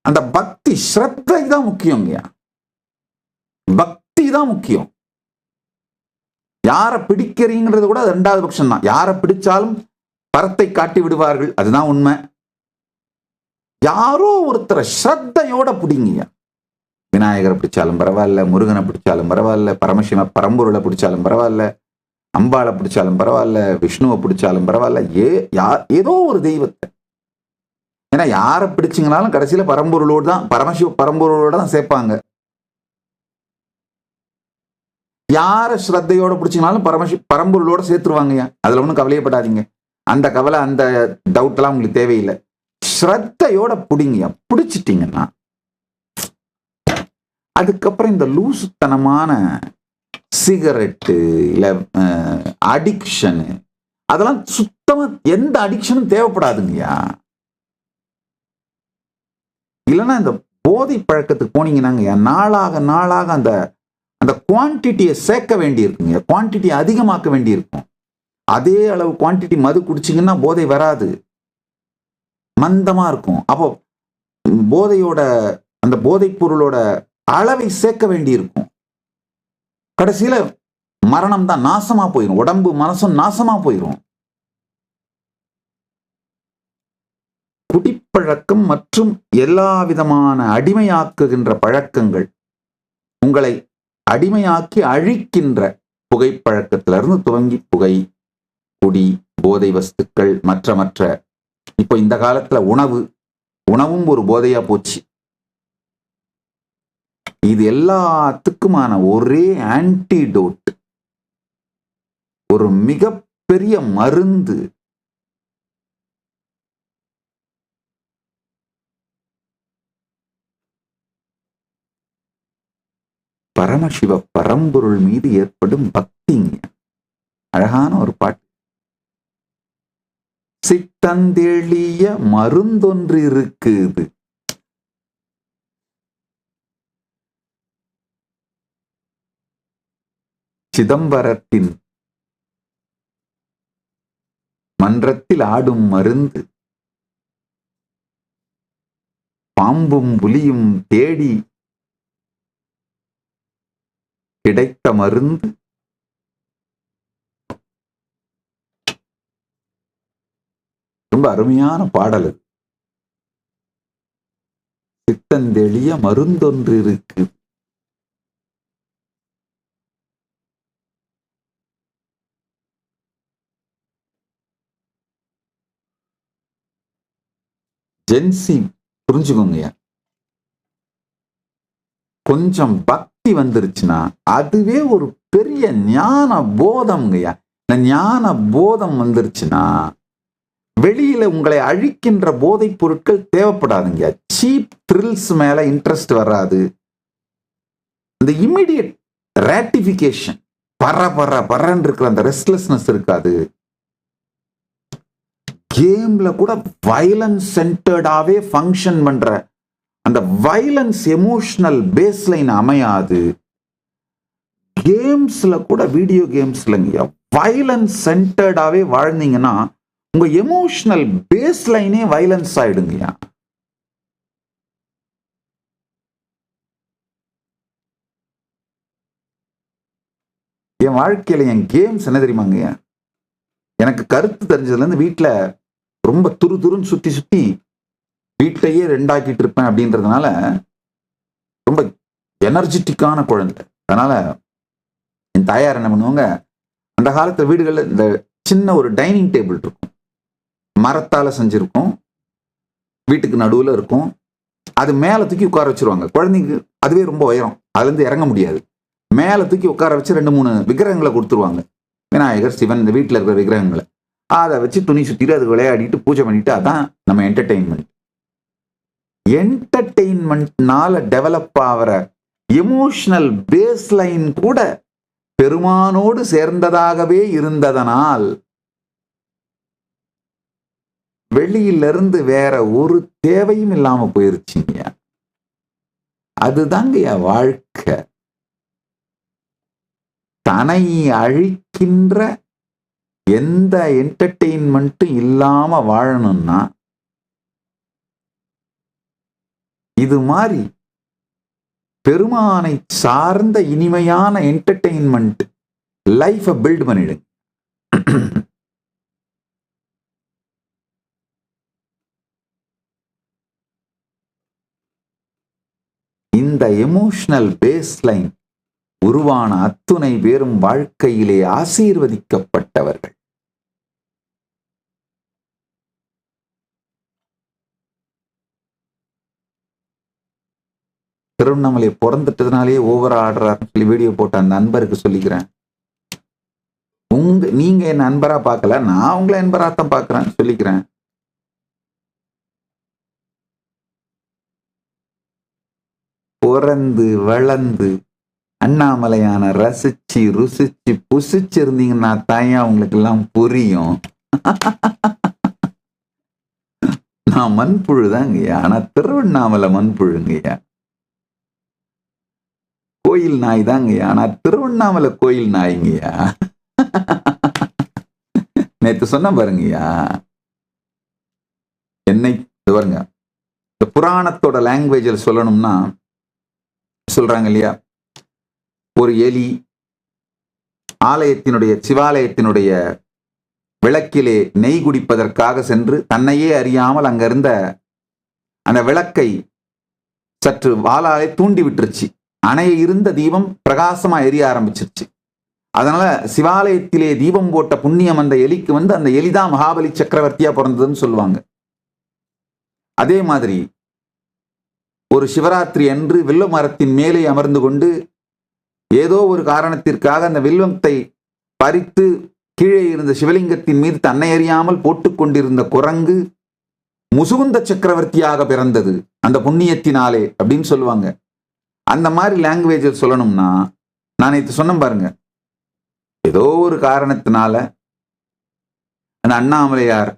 அந்த பக்தி ஸ்ரத்தை தான் முக்கியங்கய்யா. பக்தி தான் முக்கியம். யாரை பிடிக்கிறீங்கிறது கூட ரெண்டாவது பட்சம் தான். யாரை பிடிச்சாலும் பரத்தை காட்டி விடுவார்கள், அதுதான் உண்மை. யாரோ ஒருத்தரை ஸ்ரத்தையோட பிடிங்க. விநாயகரை பிடிச்சாலும் பரவாயில்ல, முருகனை பிடிச்சாலும் பரவாயில்ல, பரமசிவ பரம்பொருளை பிடிச்சாலும் பரவாயில்ல, அம்பாளை பிடிச்சாலும் பரவாயில்ல, விஷ்ணுவை பிடிச்சாலும் பரவாயில்ல, ஏதோ ஒரு தெய்வத்தை. ஏன்னா யாரை பிடிச்சிங்கனாலும் கடைசியில பரம்பொருளோடு தான், பரமசிவ பரம்பொருளோட தான் சேர்ப்பாங்க. யார ஸ்ரத்தையோட பிடிச்சிங்கனாலும் பரம்பொருளோட சேர்த்துருவாங்க. அதுல ஒன்றும் கவலையப்படாதீங்க. அந்த கவலை, அந்த டவுட் எல்லாம் உங்களுக்கு தேவையில்லை. ஸ்ரத்தையோட பிடிங்க. பிடிச்சிட்டீங்கன்னா அதுக்கப்புறம் இந்த லூசுத்தனமான சிகரெட்டு இல்ல அடிக்ஷனு, அதெல்லாம் சுத்தமா எந்த அடிக்ஷனும் தேவைப்படாதுங்கய்யா. இல்லைன்னா இந்த போதை பழக்கத்துக்கு போனீங்கன்னாங்க நாளாக நாளாக அந்த அந்த குவான்டிட்டியை சேர்க்க வேண்டி இருக்குங்க. குவான்டிட்டி அதிகமாக்க வேண்டி இருக்கும். அதே அளவு குவான்டிட்டி மது குடிச்சிங்கன்னா போதை வராது, மந்தமா இருக்கும். அப்போ போதையோட அந்த போதைப் பொருளோட அளவை சேர்க்க வேண்டி இருக்கும். கடைசியில மரணம் தான், நாசமா போயிடும். உடம்பு மனசும் நாசமா போயிடும். குடிப்பழக்கம் மற்றும் எல்லா விதமான அடிமையாக்குகின்ற பழக்கங்கள், உங்களை அடிமையாக்கி அழிக்கின்ற புகைப்பழக்கத்திலிருந்து துவங்கி புகை, குடி, போதை வஸ்துக்கள், மற்ற இப்போ இந்த காலத்துல உணவும் ஒரு போதையா போச்சு. இது எல்லாத்துக்குமான ஒரே ஆன்டிடோட், ஒரு மிகப்பெரிய மருந்து பரமசிவ பரம்பொருள் மீது ஏற்படும் பக்திங்க. அழகான ஒரு பாட்டு. சித்தந்தெளிய மருந்தொன்று இருக்குது, சிதம்பரத்தின் மன்றத்தில் ஆடும் மருந்து, பாம்பும் புலியும் தேடி கிடைத்த மருந்து, ரொம்ப அருமையான பாடல். சித்தந்தெளிய மருந்தொன்று இருக்கு. ஜென்சி புரிஞ்சுக்கோங்க. கொஞ்சம் பக்தி வந்துருச்சுன்னா அதுவே ஒரு பெரிய ஞான போதம்ங்கய்யா. இந்த ஞான போதம் வந்துருச்சுன்னா வெளியில உங்களை அழிக்கின்ற போதைப் பொருட்கள் தேவைப்படாதுங்க. சீப் த்ரில்ஸ் மேல இன்ட்ரெஸ்ட் வராது. இந்த இமிடியட் ராட்டிபிகேஷன், பறன்னு இருக்கிற அந்த ரெஸ்ட்லெஸ்னஸ் இருக்காது. கேம்ல கூட வயலன்ஸ் சென்டர்டாவே ஃபங்க்ஷன் பண்ற அந்த வயலன்ஸ் எமோஷனல் பேஸ்லைன் அமையாது. கேம்ஸ்ல கூட, வீடியோ கேம்ஸ்லங்க வயலன்ஸ் சென்டர்டாவே வாழ்ந்தீங்கன்னா உங்க எமோஷனல் பேஸ்லைனே வயலன்ஸ் ஆயிடுங்கய்யா. என் வாழ்க்கையில என் கேம்ஸ் என்ன தெரியுமாங்க, எனக்கு கருத்து தெரிஞ்சதுல இருந்து வீட்டுல ரொம்ப துருன்னு சுத்தி வீட்டையே ரெண்டாக்கிட்டு இருப்பேன் அப்படின்றதுனால ரொம்ப எனர்ஜெட்டிக்கான குழந்தை. அதனால என் தாயார் என்ன பண்ணுவாங்க, அந்த காலத்து வீடுகள்ல இந்த சின்ன ஒரு டைனிங் டேபிள் இருக்கும், மரத்தால செஞ்சிருக்கும், வீட்டுக்கு நடுவுல இருக்கும். அது மேல தூக்கி உட்கார வச்சிருவாங்க. குழந்தைக்கு அதுவே ரொம்ப உயரம், அதுல இருந்து இறங்க முடியாது. மேல தூக்கி உட்கார வச்சு 2-3 விக்கிரகங்களை கொடுத்துருவாங்க. விநாயகர், சிவன், இந்த வீட்டுல இருக்கிற விக்கிரகங்களை அதை வச்சு துணி சுத்திட்டு அது விளையாடிட்டு பூஜை பண்ணிட்டு, அதான் நம்ம என்டர்டெயின்மெண்ட். என்டர்டெயின்மெண்ட்னால டெவலப் ஆகிற எமோஷனல் பேஸ்லைன் கூட பெருமானோடு சேர்ந்ததாகவே இருந்ததனால் வெளியிலிருந்து வேற ஒரு தேவையும் இல்லாம போயிருச்சுங்க. அதுதாங்கய்யா வாழ்க்கை. தன்னை அழிக்கின்ற எந்த என்டர்டெயின்மெண்ட்டும் இல்லாம வாழணும்னா இது மாதிரி பெருமானை சார்ந்த இனிமையான என்டர்டெயின்மெண்ட் லைஃபை பில்ட் பண்ணிடுங்க. இந்த எமோஷனல் பேஸ்லைன் உருவான அத்துணை பேரும் வாழ்க்கையிலே ஆசீர்வதிக்கப்பட்டவர்கள். திருவண்ணாமலை பிறந்துட்டதுனாலே ஓவரா ஆடுறாருன்னு சொல்லி வீடியோ போட்ட அந்த நண்பருக்கு சொல்லிக்கிறேன், நீங்க என் நண்பரா பார்க்கல, நான் உங்களை நண்பரா தான் பார்க்கிறேன் சொல்லிக்கிறேன். பிறந்து வளர்ந்து அண்ணாமலையான ரசிச்சு ருசிச்சு புசிச்சு இருந்தீங்கன்னா தாயா உங்களுக்கு எல்லாம் புரியும். நான் மண்புழுதாங்கய்யா, ஆனா திருவண்ணாமலை மண்புழுங்கய்யா. கோயில் நாய் தாங்கய்யா, ஆனா திருவண்ணாமலை கோயில் நாய்ங்கய்யா. நேற்று சொன்ன பாருங்கய்யா, என்னை பாருங்க, இந்த புராணத்தோட லாங்குவேஜில் சொல்லணும்னா சொல்றாங்க இல்லையா, ஒரு எலி ஆலயத்தினுடைய சிவாலயத்தினுடைய விளக்கிலே நெய் குடிப்பதற்காக சென்று தன்னையே அறியாமல் அங்கிருந்த அந்த விளக்கை சற்று வாளாலே தூண்டி விட்டுருச்சு. அணைய இருந்த தீபம் பிரகாசமா எரிய ஆரம்பிச்சிருச்சு. அதனால சிவாலயத்திலே தீபம் போட்ட புண்ணியம் அந்த எலிக்கு வந்து அந்த எலிதான் மகாபலி சக்கரவர்த்தியா பிறந்ததுன்னு சொல்லுவாங்க. அதே மாதிரி ஒரு சிவராத்திரி அன்று வில்வ மரத்தின் மேலே அமர்ந்து கொண்டு ஏதோ ஒரு காரணத்திற்காக அந்த வில்வத்தை பறித்து கீழே இருந்த சிவலிங்கத்தின் மீது தன்னை அறியாமல் போட்டுக் கொண்டிருந்த குரங்கு முசுகுந்த சக்கரவர்த்தியாக பிறந்தது அந்த புண்ணியத்தினாலே அப்படின்னு சொல்லுவாங்க. அந்த மாதிரி லாங்குவேஜில் சொல்லணும்னா நான் இது சொன்ன பாருங்க, ஏதோ ஒரு காரணத்தினால அந்த அண்ணாமலையார்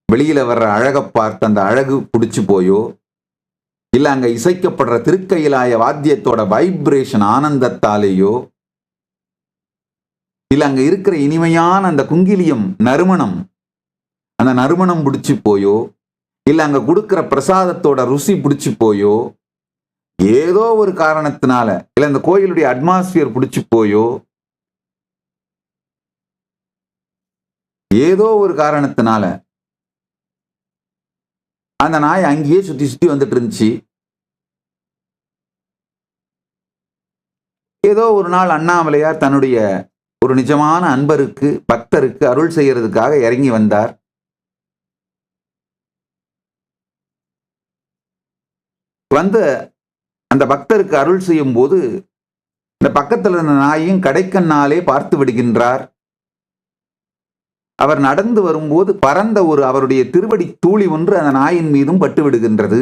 வெளியில வர்ற அழகை பார்த்து அந்த அழகு பிடிச்சு போயோ, இல்ல அங்க இசைக்கப்படுற திருக்கையிலாய வாத்தியத்தோட வைப்ரேஷன் ஆனந்தத்தாலேயோ, இல்ல அங்க இருக்கிற இனிமையான அந்த குங்கிலியம் நறுமணம் அந்த நறுமணம் பிடிச்சு போயோ, இல்ல அங்க கொடுக்கிற பிரசாதத்தோட ருசி பிடிச்சு போயோ, ஏதோ ஒரு காரணத்தினால இல்ல இந்த கோயிலுடைய அட்மாஸ்பியர் பிடிச்சு போயோ, ஏதோ ஒரு காரணத்தினால அந்த நாய் அங்கேயே சுத்தி சுத்தி வந்துட்டு இருந்துச்சு. ஏதோ ஒரு நாள் அண்ணாமலையார் தன்னுடைய ஒரு நிஜமான அன்பருக்கு பக்தருக்கு அருள் செய்யறதுக்காக இறங்கி வந்தார். வந்து அந்த பக்தருக்கு அருள் செய்யும் போது இந்த பக்கத்தில் இருந்த நாயையும் கடைக்கண்ணாலே பார்த்து விடுகின்றார். அவர் நடந்து வரும்போது பறந்த ஒரு அவருடைய திருவடி தூளி ஒன்று அந்த நாயின் மீதும் பட்டு விடுகின்றது.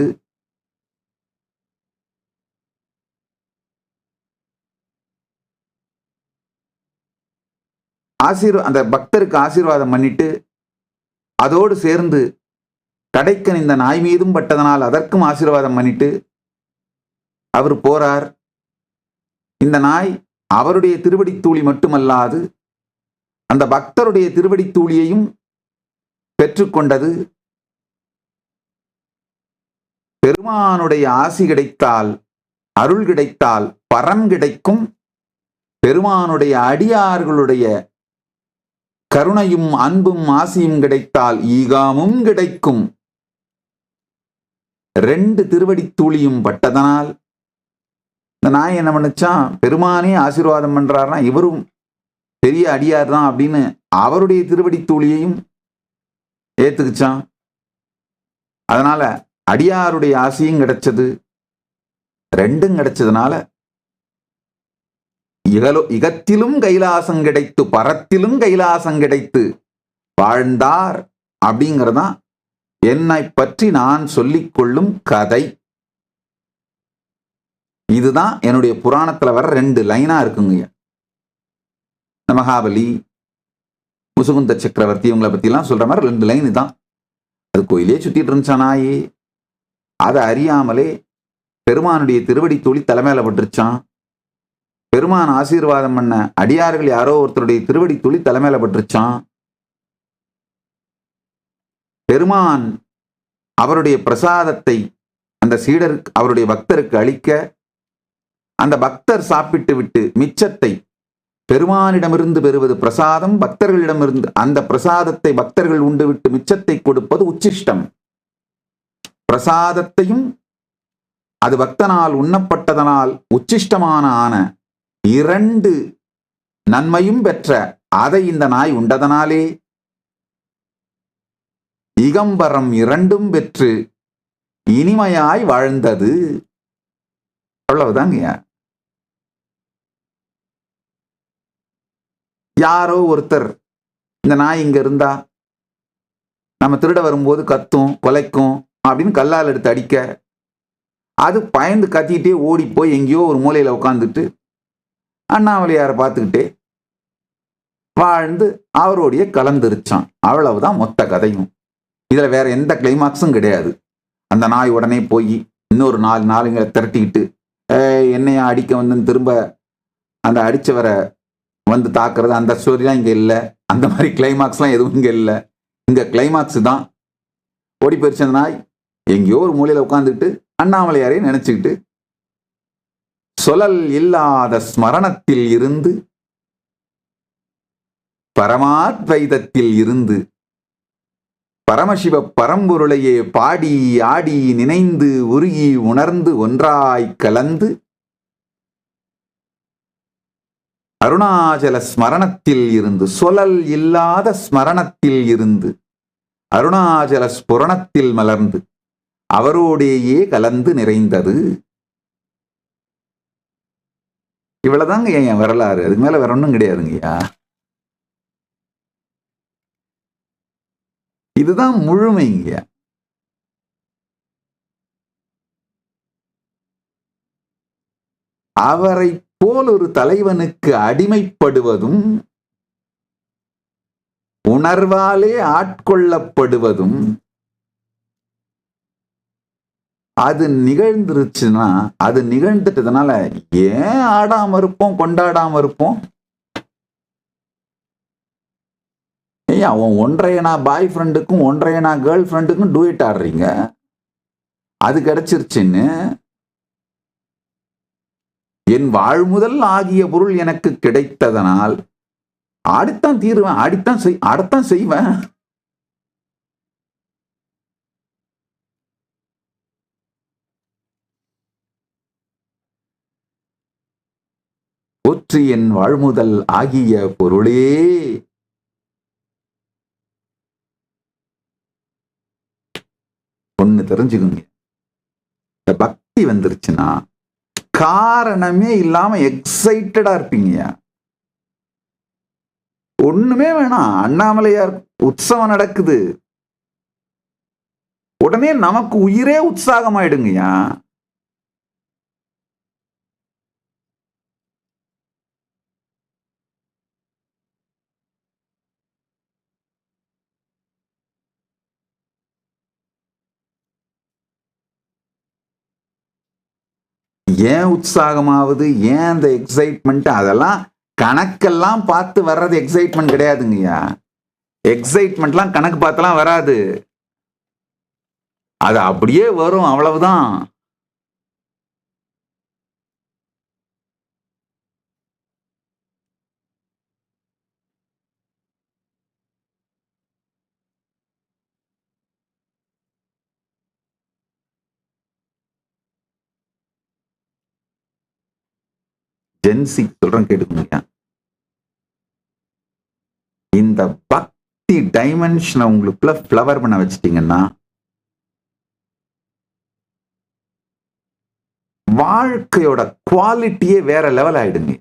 அந்த பக்தருக்கு ஆசீர்வாதம் பண்ணிட்டு அதோடு சேர்ந்து கடைக்கன் இந்த நாய் மீதும் பட்டதனால் அதற்கும் ஆசீர்வாதம் பண்ணிட்டு அவர் போறார். இந்த நாய் அவருடைய திருவடி தூளி மட்டுமல்லாது அந்த பக்தருடைய திருவடி தூளியையும் பெற்றுக்கொண்டது. பெருமானுடைய ஆசி கிடைத்தால் அருள் கிடைத்தால் பரம் கிடைக்கும். பெருமானுடைய அடியார்களுடைய கருணையும் அன்பும் ஆசியும் கிடைத்தால் ஈகாமும் கிடைக்கும். 2 திருவடி தூளியும் பட்டதனால் இந்த நாய் என்ன பண்ணுச்சான், பெருமானே ஆசீர்வாதம் பண்றாருன்னா இவரும் பெரிய அடியார் தான் அப்படின்னு அவருடைய திருவடி தூளியையும் ஏத்துக்குச்சான். அதனால அடியாருடைய ஆசையும் கிடைச்சது. 2ம் கிடைச்சதுனால இகத்திலும் கைலாசம் கிடைத்து பரத்திலும் கைலாசம் கிடைத்து வாழ்ந்தார் அப்படிங்கிறதான் என்னை பற்றி நான் சொல்லிக் கொள்ளும் கதை. இதுதான் என்னுடைய புராணத்துல வர 2 லைனா இருக்குங்க. மகாபலி முசுகுந்த சக்கரவர்த்தி இவங்களை பத்தி எல்லாம் சொல்ற மாதிரி 2 லைன் தான். அது கோயிலே சுத்திட்டு இருந்துச்சா நாய். அதை அறியாமலே பெருமானுடைய திருவடி தூளி தலைமையில பட்டுருச்சான். பெருமான் ஆசீர்வாதம் பண்ண அடியார்கள் யாரோ ஒருத்தருடைய திருவடி தூளி தலைமையில பட்டுருச்சான். பெருமான் அவருடைய பிரசாதத்தை அந்த சீடருக்கு, அவருடைய பக்தருக்கு அளிக்க, அந்த பக்தர் சாப்பிட்டு விட்டு மிச்சத்தை பெருமானிடமிருந்து பெறுவது பிரசாதம், பக்தர்களிடமிருந்து அந்த பிரசாதத்தை பக்தர்கள் உண்டு விட்டு மிச்சத்தை கொடுப்பது உச்சிஷ்டம். பிரசாதத்தையும் அது பக்தனால் உண்ணப்பட்டதனால் உச்சிஷ்டமான ஆன இரண்டு நன்மையும் பெற்ற அதை இந்த நாய் உண்டதனாலே இகம்பரம் இரண்டும் பெற்று இனிமையாய் வாழ்ந்தது. அவ்வளவுதாங்க. யாரோ ஒருத்தர் இந்த நாய் இங்க இருந்தா நம்ம திருட வரும்போது கத்தும் கொலைக்கும் அப்படின்னு கல்லால் எடுத்து அடிக்க, அது பயந்து கத்திக்கிட்டே ஓடி போய் எங்கேயோ ஒரு மூலையில உட்காந்துட்டு அண்ணாமலையாரை பார்த்துக்கிட்டே வாழ்ந்து அவருடைய கலந்துருச்சான். அவ்வளவுதான் மொத்த கதையும். இதுல வேற எந்த கிளைமாக்ஸும் கிடையாது. அந்த நாய் உடனே போய் இன்னொரு 4 நாளுங்களை திரட்டிக்கிட்டு என்னையா அடிக்க வந்து திரும்ப அந்த அடிச்சவரை வந்து தாக்குறது, அந்த ஸ்டோரிலாம் இங்க இல்லை. அந்த மாதிரி கிளைமாக்ஸ்லாம் எதுவும் இங்க இல்லை. இங்க கிளைமாக்ஸ் தான் ஓடி போயிடுச்சு. அந்த நாய் எங்கேயோ ஒரு மூலையில உட்காந்துட்டு அண்ணாமலையாரையும் நினைச்சுக்கிட்டு சொலல் இல்லாத ஸ்மரணத்தில் இருந்து பரமாத்வைதத்தில் இருந்து பரமசிவ பரம்பொருளையே பாடி ஆடி நினைந்து உருகி உணர்ந்து ஒன்றாய் கலந்து அருணாச்சல ஸ்மரணத்தில் இருந்து, சொலல் இல்லாத ஸ்மரணத்தில் இருந்து அருணாச்சல ஸ்புரணத்தில் மலர்ந்து அவரோடையே கலந்து நிறைந்தது. இவ்வளவுதாங்க என் வரலாறு. அதுக்கு மேல வேற ஒன்றும் கிடையாதுங்கய்யா. இதுதான் முழுமைங்க. அவரை போல் ஒரு தலைவனுக்கு அடிமைப்படுவதும் உணர்வாலே ஆட்கொள்ளப்படுவதும் அது நிகழ்ந்துருச்சுன்னா, அது நிகழ்ந்துட்டதுனால ஏன் ஆடாம இருப்போம், கொண்டாடாம இருப்போம்? அவன் ஒன்றையனா பாய் ஃப்ரெண்டுக்கும் ஒன்றையனா கேர்ள் ஃப்ரெண்டுக்கும் டூயட் ஆடுறீங்க, அது கிடைச்சிருச்சுன்னு. என் வாழ்முதல் ஆகிய பொருள் எனக்கு கிடைத்ததனால் ஆடித்தான் தீருவேன், ஆடத்தான் செய்வேன். போற்றி என் வாழ்முதல் ஆகிய பொருளே. ஒண்ணு தெரிஞ்சுக்குங்க, இந்த பக்தி வந்துருச்சுன்னா காரணமே இல்லாம எக்ஸைட்டடா இருப்பீங்க. ஒண்ணுமே வேணாம், அண்ணாமலையார் உற்சவம் நடக்குது, உடனே நமக்கு உயிரே உற்சாகமாயிடுங்கய்யா. ஏன் உற்சாகமாவது, ஏன் அந்த எக்ஸைட்மெண்ட், அதெல்லாம் கணக்கெல்லாம் பார்த்து வர்றது எக்ஸைட்மெண்ட் கிடையாதுங்கய்யா. எக்ஸைட்மெண்ட்லாம் கணக்கு பார்த்தெல்லாம் வராது, அது அப்படியே வரும், அவ்வளவுதான். ஜென்சி சொல்றேன் கேட்டுக்கோங்க. இந்த பக்தி டைமென்ஷனை உங்களுக்குள்ள ஃப்ளவர் பண்ண வச்சிட்டீங்கன்னா வாழ்க்கையோட குவாலிட்டியே வேற லெவல் ஆயிடுங்க.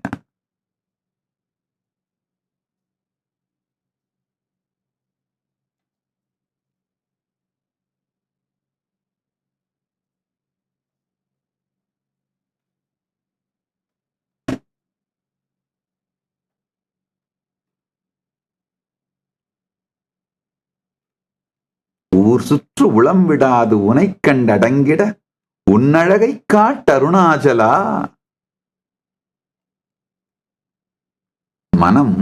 ஊர் சுற்று உளம் விடாது உனை கண்டடங்கிட உன்னழகை காட்டருணாச்சலா. மனம்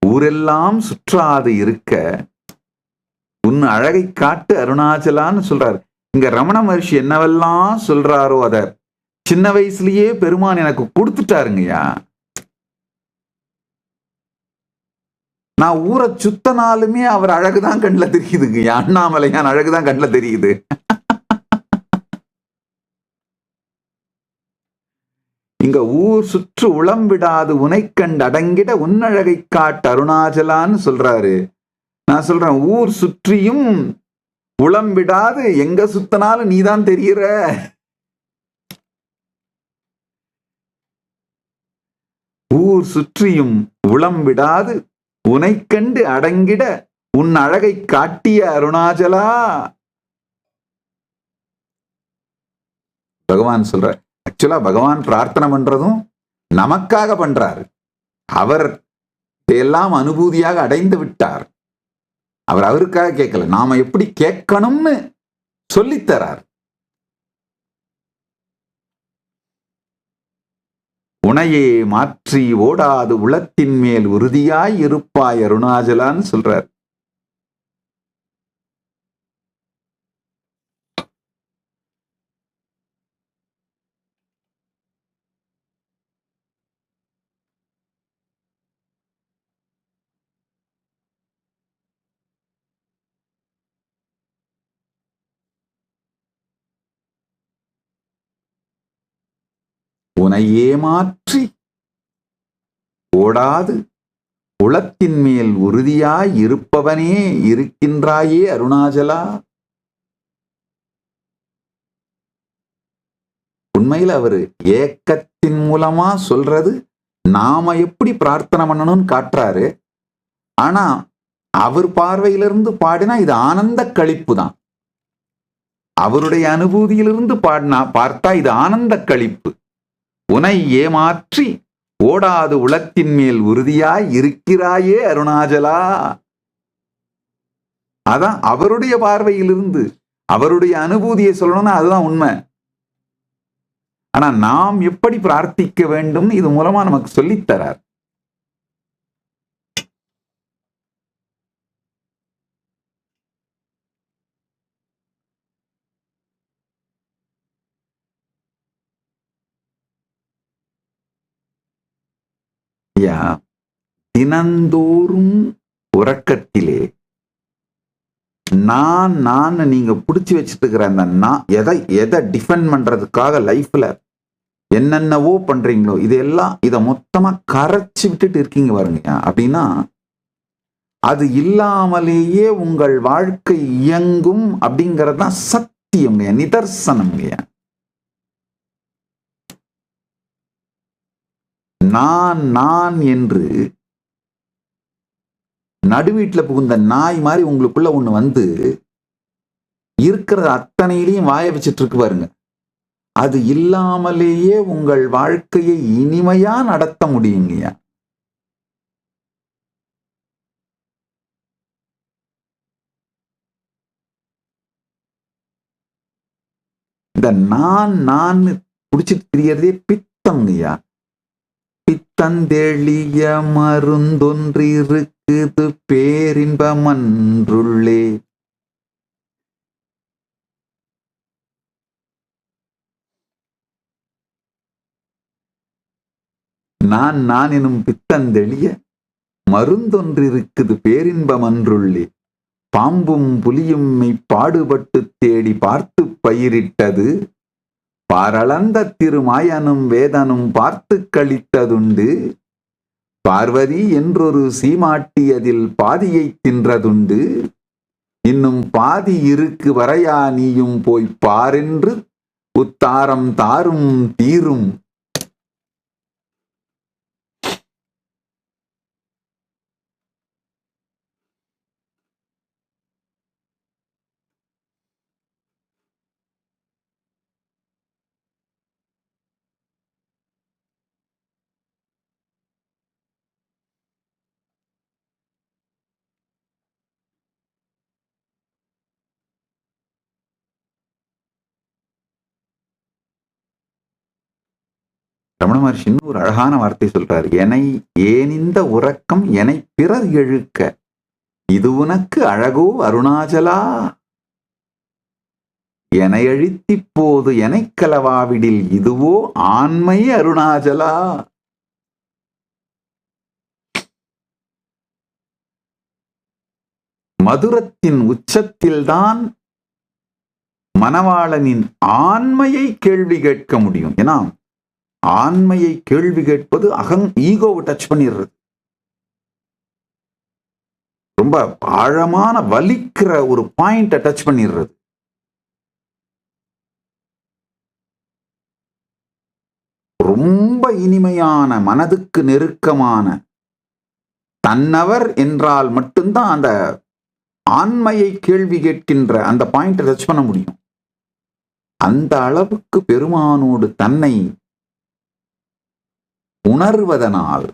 ஊரெல்லாம் சுற்றாது இருக்க உன் அழகை காட்டு அருணாச்சலான்னு சொல்றாரு. இங்க ரமண மகர்ஷி என்னவெல்லாம் சொல்றாரோ அத சின்ன வயசுலயே பெருமான் எனக்கு கொடுத்துட்டாருங்கய்யா. நான் ஊரை சுத்தனாலுமே அவர் அழகுதான் கண்ணில் தெரியுதுங்க. அண்ணாமலையான் அழகுதான் கண்ணில் தெரியுது. இங்க ஊர் சுற்று உளம் விடாது உனை கண்டு அடங்கிட உன்னழகை காட்டு அருணாச்சலான்னு சொல்றாரு. நான் சொல்றேன், ஊர் சுற்றியும் உளம் விடாது எங்க சுத்தனாலும் நீதான் தெரியுற. ஊர் சுற்றியும் உளம் விடாது உனை கண்டு அடங்கிட உன் அழகை காட்டிய அருணாச்சலா. பகவான் சொல்ற, ஆக்சுவலா பகவான் பிரார்த்தனை பண்றதும் நமக்காக பண்றாரு. அவர் எல்லாம் அனுபூதியாக அடைந்து விட்டார். அவர் அவருக்காக கேட்கல, நாம எப்படி கேட்கணும்னு சொல்லித்தரார். உனையே மாற்றி ஓடாது உளத்தின் மேல் உறுதியாய் இருப்பாய் அருணாச்சலான்னு சொல்றார். உனை ஏமாற்றி ஓடாது உளத்தின் மேல் உறுதியாய் இருப்பவனே இருக்கின்றாயே அருணாச்சலா. உண்மையில் அவரு ஏக்கத்தின் மூலமா சொல்றது நாம எப்படி பிரார்த்தனை பண்ணணும்னு காட்டுறாரு. ஆனா அவர் பார்வையிலிருந்து பாடினா இது ஆனந்த களிப்பு தான். அவருடைய அனுபூதியிலிருந்து பாடினா பார்த்தா இது ஆனந்த களிப்பு. உனை ஏமாற்றி ஓடாது உளத்தின் மேல் உறுதியாய் இருக்கிறாயே அருணாச்சலா. அதான் அவருடைய பார்வையிலிருந்து அவருடைய அனுபூதியை சொல்லணும்னா அதுதான் உண்மை. ஆனா நாம் எப்படி பிரார்த்திக்க வேண்டும் இது மூலமா நமக்கு சொல்லித்தரார். தினந்தோறும் உறக்கத்திலே நான் நீங்க பிடிச்சி வச்சுட்டு இருக்கிற அந்த நான் எதை டிஃபெண்ட் பண்றதுக்காக லைஃப்ல என்னென்னவோ பண்றீங்களோ இதை மொத்தமா கரைச்சி விட்டுட்டு இருக்கீங்க பாருங்க. அப்படின்னா அது இல்லாமலேயே உங்கள் வாழ்க்கை இயங்கும் அப்படிங்கிறது தான் சத்தியம், நிதர்சனம். நான் என்று நடுவீட்டுல புகுந்த நாய் மாதிரி உங்களுக்குள்ள ஒண்ணு வந்து இருக்கிற அத்தனையிலையும் வாய வச்சிட்டு இருக்கு பாருங்க. அது இல்லாமலேயே உங்கள் வாழ்க்கையை இனிமையா நடத்த முடியுங்கய்யா. இந்த நான் புடிச்சிட்டு தெரியறதே பித்தம்ங்கய்யா. பித்தந்தெளிய மருந்தொன்று இருக்குது பேரின்பமன்றுள்ளே. நான் எனும் பித்தந்தெளிய மருந்தொன்று இருக்குது பேரின்பமன்றுள்ளே. பாம்பும் புலியும் பாடுபட்டு தேடி பார்த்து பயிரிட்டது பாரளந்த திருமாயனும் வேதனும் பார்த்து கழித்ததுண்டு. பார்வதி என்றொரு சீமாட்டியதில் பாதியை தின்றதுண்டு. இன்னும் பாதி இருக்கு வரையா நீயும் போய் பாரென்று உத்தாரம் தாரும் தீரும். ரமண மகர்ஷி இன்னும் ஒரு அழகான வார்த்தை சொல்றாரு. எனை ஏனிந்த உறக்கம் எனை பிறர் எழுக்க இது உனக்கு அழகோ அருணாச்சலா, எனை அழித்திப்போது எனைக்களவாவிடில் இதுவோ ஆண்மை அருணாச்சலா. மதுரத்தின் உச்சத்தில்தான் மணவாளனின் ஆண்மையை கேள்வி கேட்க முடியும். ஏன்னா ஆண்மையை கேள்வி கேட்பது ஈகோவை டச் பண்ணிடுறது. ரொம்ப ஆழமான வலிக்கிற ஒரு பாயிண்ட டச் பண்ணிடுறது. ரொம்ப இனிமையான மனதுக்கு நெருக்கமான தன்னவர் என்றால் மட்டும்தான் அந்த ஆண்மையை கேள்வி கேட்கின்ற அந்த பாயிண்ட டச் பண்ண முடியும். அந்த அளவுக்கு பெருமானோடு தன்னை உணர்வதனால்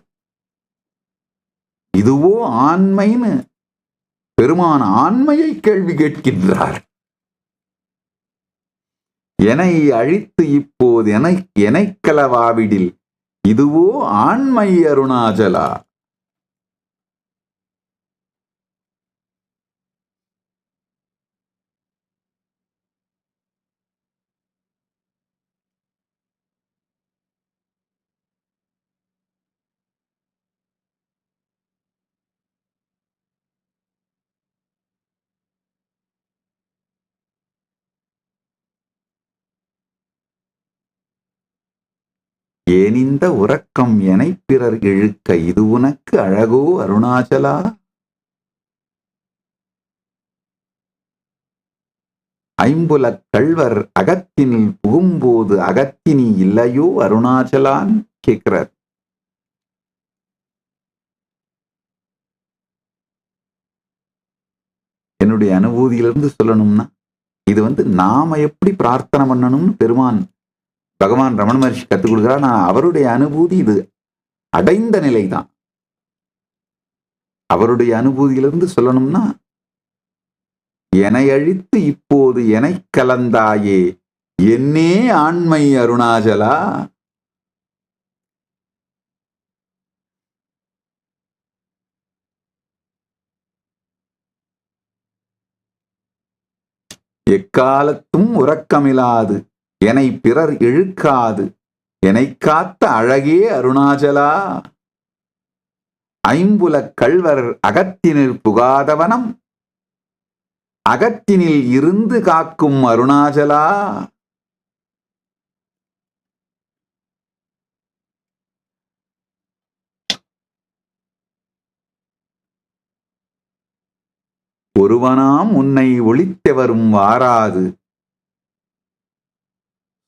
இதுவோ ஆண்மைன்னு பெருமான ஆண்மையை கேள்வி கேட்கின்றார். எனை அழித்து இப்போது எனைக்களவாவிடில் இதுவோ ஆண்மை அருணாச்சலா. ஏனிந்த உறக்கம் எனை பிறர் இழுக்க இது உனக்கு அழகோ அருணாச்சலா. ஐம்புலக் கள்வர் அகத்தினில் புகும்போது அகத்தினி இல்லையோ அருணாச்சலான் கேட்கிறார். என்னுடைய அனுபூதியிலிருந்து சொல்லணும்னா இது நாம எப்படி பிரார்த்தனை பண்ணணும்னு பகவான் ரமண மகர்ஷி கற்றுக் கொடுக்கிறார். நான் அவருடைய அனுபூதி இது அடைந்த நிலைதான். அவருடைய அனுபூதியிலிருந்து சொல்லணும்னா எனை அழித்து இப்போது எனை கலந்தாயே என்னே ஆண்மை அருணாச்சலா. எக்காலத்தும் உறக்கமிலாது எனை பிறர் இழுக்காது எனை காத்த அழகே அருணாச்சலா. ஐம்புலக் கள்வர் அகத்தினில் புகாதவனம் அகத்தினில் இருந்து காக்கும் அருணாச்சலா. ஒருவனாம் உன்னை ஒளித்தவரும் வாராது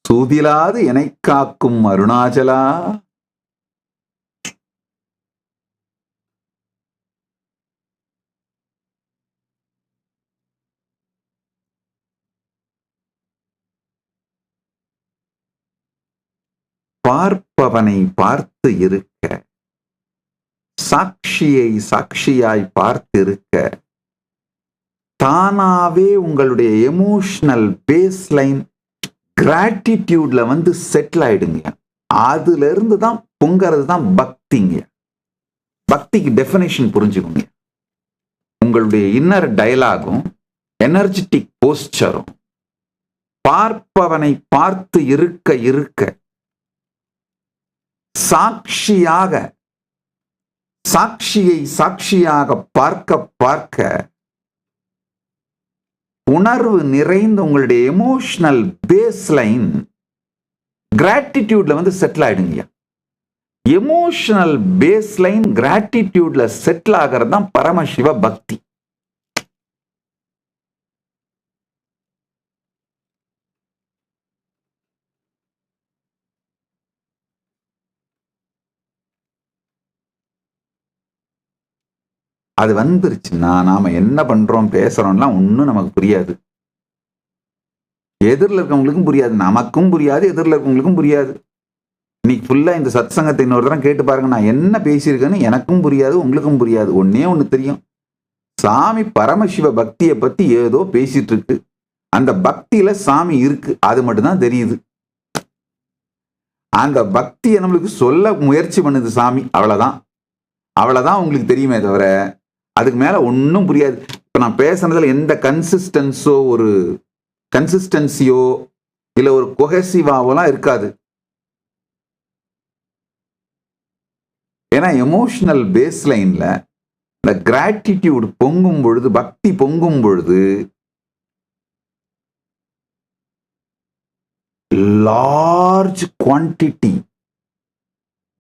சூதிலாது எனை காக்கும் அருணாச்சலா. பார்ப்பவனை பார்த்து இருக்க சாட்சியை சாட்சியாய் பார்த்திருக்க தானாவே உங்களுடைய எமோஷனல் பேஸ்லைன் கிராட்டிடியூட்ல செட்டில் ஆயிடுங்க. அதுல இருந்து தான் பொங்கறது தான் பக்திங்க. பக்திக்கு டெஃபினேஷன் புரிஞ்சுக்கோங்க. உங்களுடைய இன்னர் டயலாகும் எனர்ஜெட்டிக் போஸ்டரும் பார்ப்பவனை பார்த்து இருக்க இருக்க சாட்சியை சாட்சியாக பார்க்க பார்க்க உணர்வு நிறைந்த உங்களுடைய எமோஷனல் பேஸ்லைன் கிராட்டிடியூட்ல செட்டில் ஆயிடுங்க. எமோஷனல் பேஸ்லைன் கிராட்டிடியூட்ல செட்டில் ஆகிறது தான் பரமசிவ பக்தி. அது வந்துருச்சுன்னா நாம என்ன பண்றோம் பேசுறோம்லாம் ஒன்றும் நமக்கு புரியாது. எதிரில் இருக்கவங்களுக்கும் புரியாது, நமக்கும் புரியாது, எதிரில் இருக்கவங்களுக்கும் புரியாது. இன்னைக்கு ஃபுல்லா இந்த சத் சங்கத்தை இன்னொரு தரம் கேட்டு பாருங்க. நான் என்ன பேசியிருக்கேன்னு எனக்கும் புரியாது, உங்களுக்கும் புரியாது. ஒன்னே ஒண்ணு தெரியும், சாமி பரமசிவ பக்தியை பத்தி ஏதோ பேசிட்டு இருக்கு. அந்த பக்தியில சாமி இருக்கு, அது மட்டும்தான் தெரியுது. அந்த பக்தியை நம்மளுக்கு சொல்ல முயற்சி பண்ணுது சாமி. அவ்வளவுதான் உங்களுக்கு தெரியுமே தவிர அதுக்கு மேல ஒன்றும் புரியாது. இப்ப நான் பேசுனதுல எந்த கன்சிஸ்டன்சியோ இல்ல ஒரு கொஹசிவாவெல்லாம் இருக்காது. ஏன்னா எமோஷனல் பேஸ் லைன்ல இந்த கிராட்டிடியூட் பொங்கும் பொழுது, பக்தி பொங்கும் பொழுது லார்ஜ் குவான்டிட்டி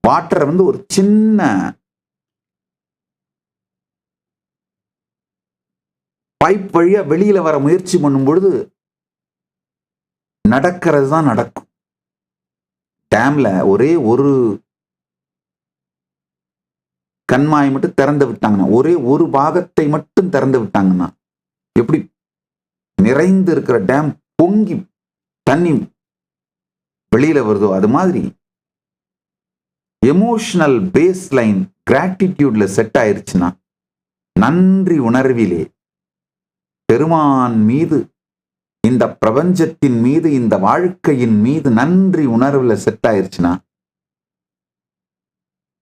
வாட்டர் ஒரு சின்ன பைப் வழியா வெளியில வர முயற்சி பண்ணும் பொழுது நடக்கிறது தான் நடக்கும். டேம்ல ஒரே ஒரு கண்மாய் மட்டும் திறந்து விட்டாங்கன்னா, ஒரே ஒரு பாகத்தை மட்டும் திறந்து விட்டாங்கன்னா எப்படி நிறைந்து இருக்கிற டேம் பொங்கி தண்ணி வெளியில வருதோ அது மாதிரி எமோஷனல் பேஸ் லைன் கிராட்டிடியூட்ல செட் ஆயிருச்சுன்னா, நன்றி உணர்விலே பெருமான் மீது, இந்த பிரபஞ்சத்தின் மீது, இந்த வாழ்க்கையின் மீது நன்றி உணர்வுல செட் ஆயிருச்சுன்னா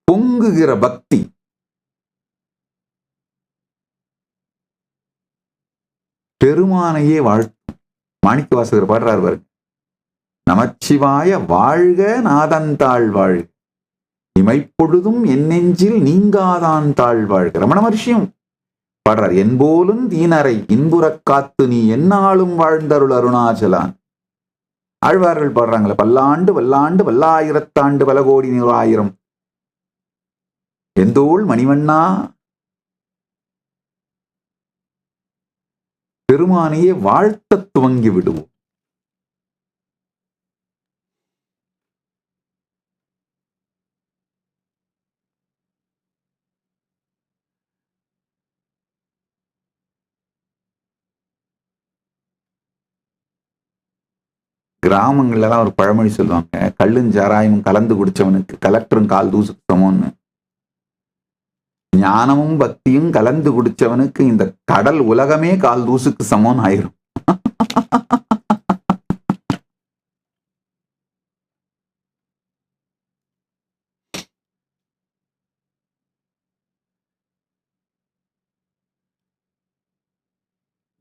பொங்குகிற பக்தி பெருமானையே வாழ்த்தும். மாணிக்கவாசகர் பாடுறார் பாருங்க, நமச்சிவாய வாழ்க நாதந்தாள் வாழ்க, இமைப்பொழுதும் என் நெஞ்சில் நீங்காதான் தாழ் வாழ்க. ரமண மகர்ஷியும் பாடுறார், என்போலும் தீனரை இன்புறக் காத்து நீ எந்நாளும் வாழ்ந்தருள் அருணாச்சலான். ஆழ்வார்கள் பாடுறாங்களே, பல்லாண்டு வல்லாண்டு வல்லாயிரத்தாண்டு பல கோடி 100,000 எந்தோள் மணிவண்ணா. பெருமானையே வாழ்த்த துவங்கி விடுவோம். கிராமங்கள்லாம் ஒரு பழமொழி சொல்லுவாங்க, கள்ளும் சாராயமும் கலந்து குடிச்சவனுக்கு கலெக்டரும் கால் தூசுக்கு சமம்னு. ஞானமும் பக்தியும் கலந்து குடிச்சவனுக்கு இந்த கடல் உலகமே கால் தூசுக்கு சமம் ஆயிரும்.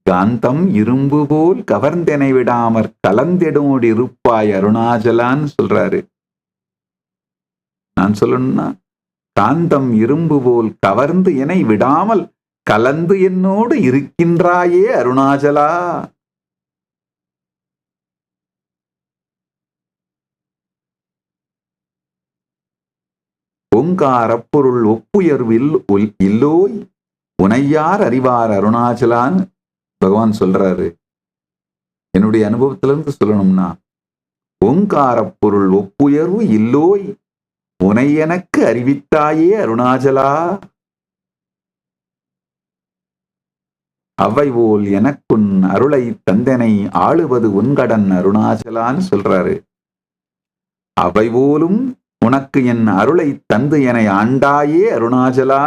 காந்தம் இரும்பு போல் கவர்ந்தெனை விடாமற் கலந்தெடோடு இருப்பாய் அருணாச்சலான்னு சொல்றாரு. நான் சொல்லணும்னா, காந்தம் இரும்பு போல் கவர்ந்து என்னை விடாமல் கலந்து என்னோடு இருக்கின்றாயே அருணாச்சலா. ஓங்காரப் பொருள் ஒப்புயர்வில் இல்லோய் உனையார் அறிவார் அருணாச்சலான்னு பகவான் சொல்றாரு. என்னுடைய அனுபவத்திலிருந்து சொல்லணும்னா, ஓங்காரப் பொருள் ஒப்புயர்வு இல்லோய் உனை எனக்கு அறிவித்தாயே அருணாச்சலா. அவை போல் எனக்குன் அருளை தந்தனை ஆளுவது உன்கடன் அருணாச்சலான்னு சொல்றாரு. அவை போலும் உனக்கு என் அருளை தந்து என ஆண்டாயே அருணாச்சலா.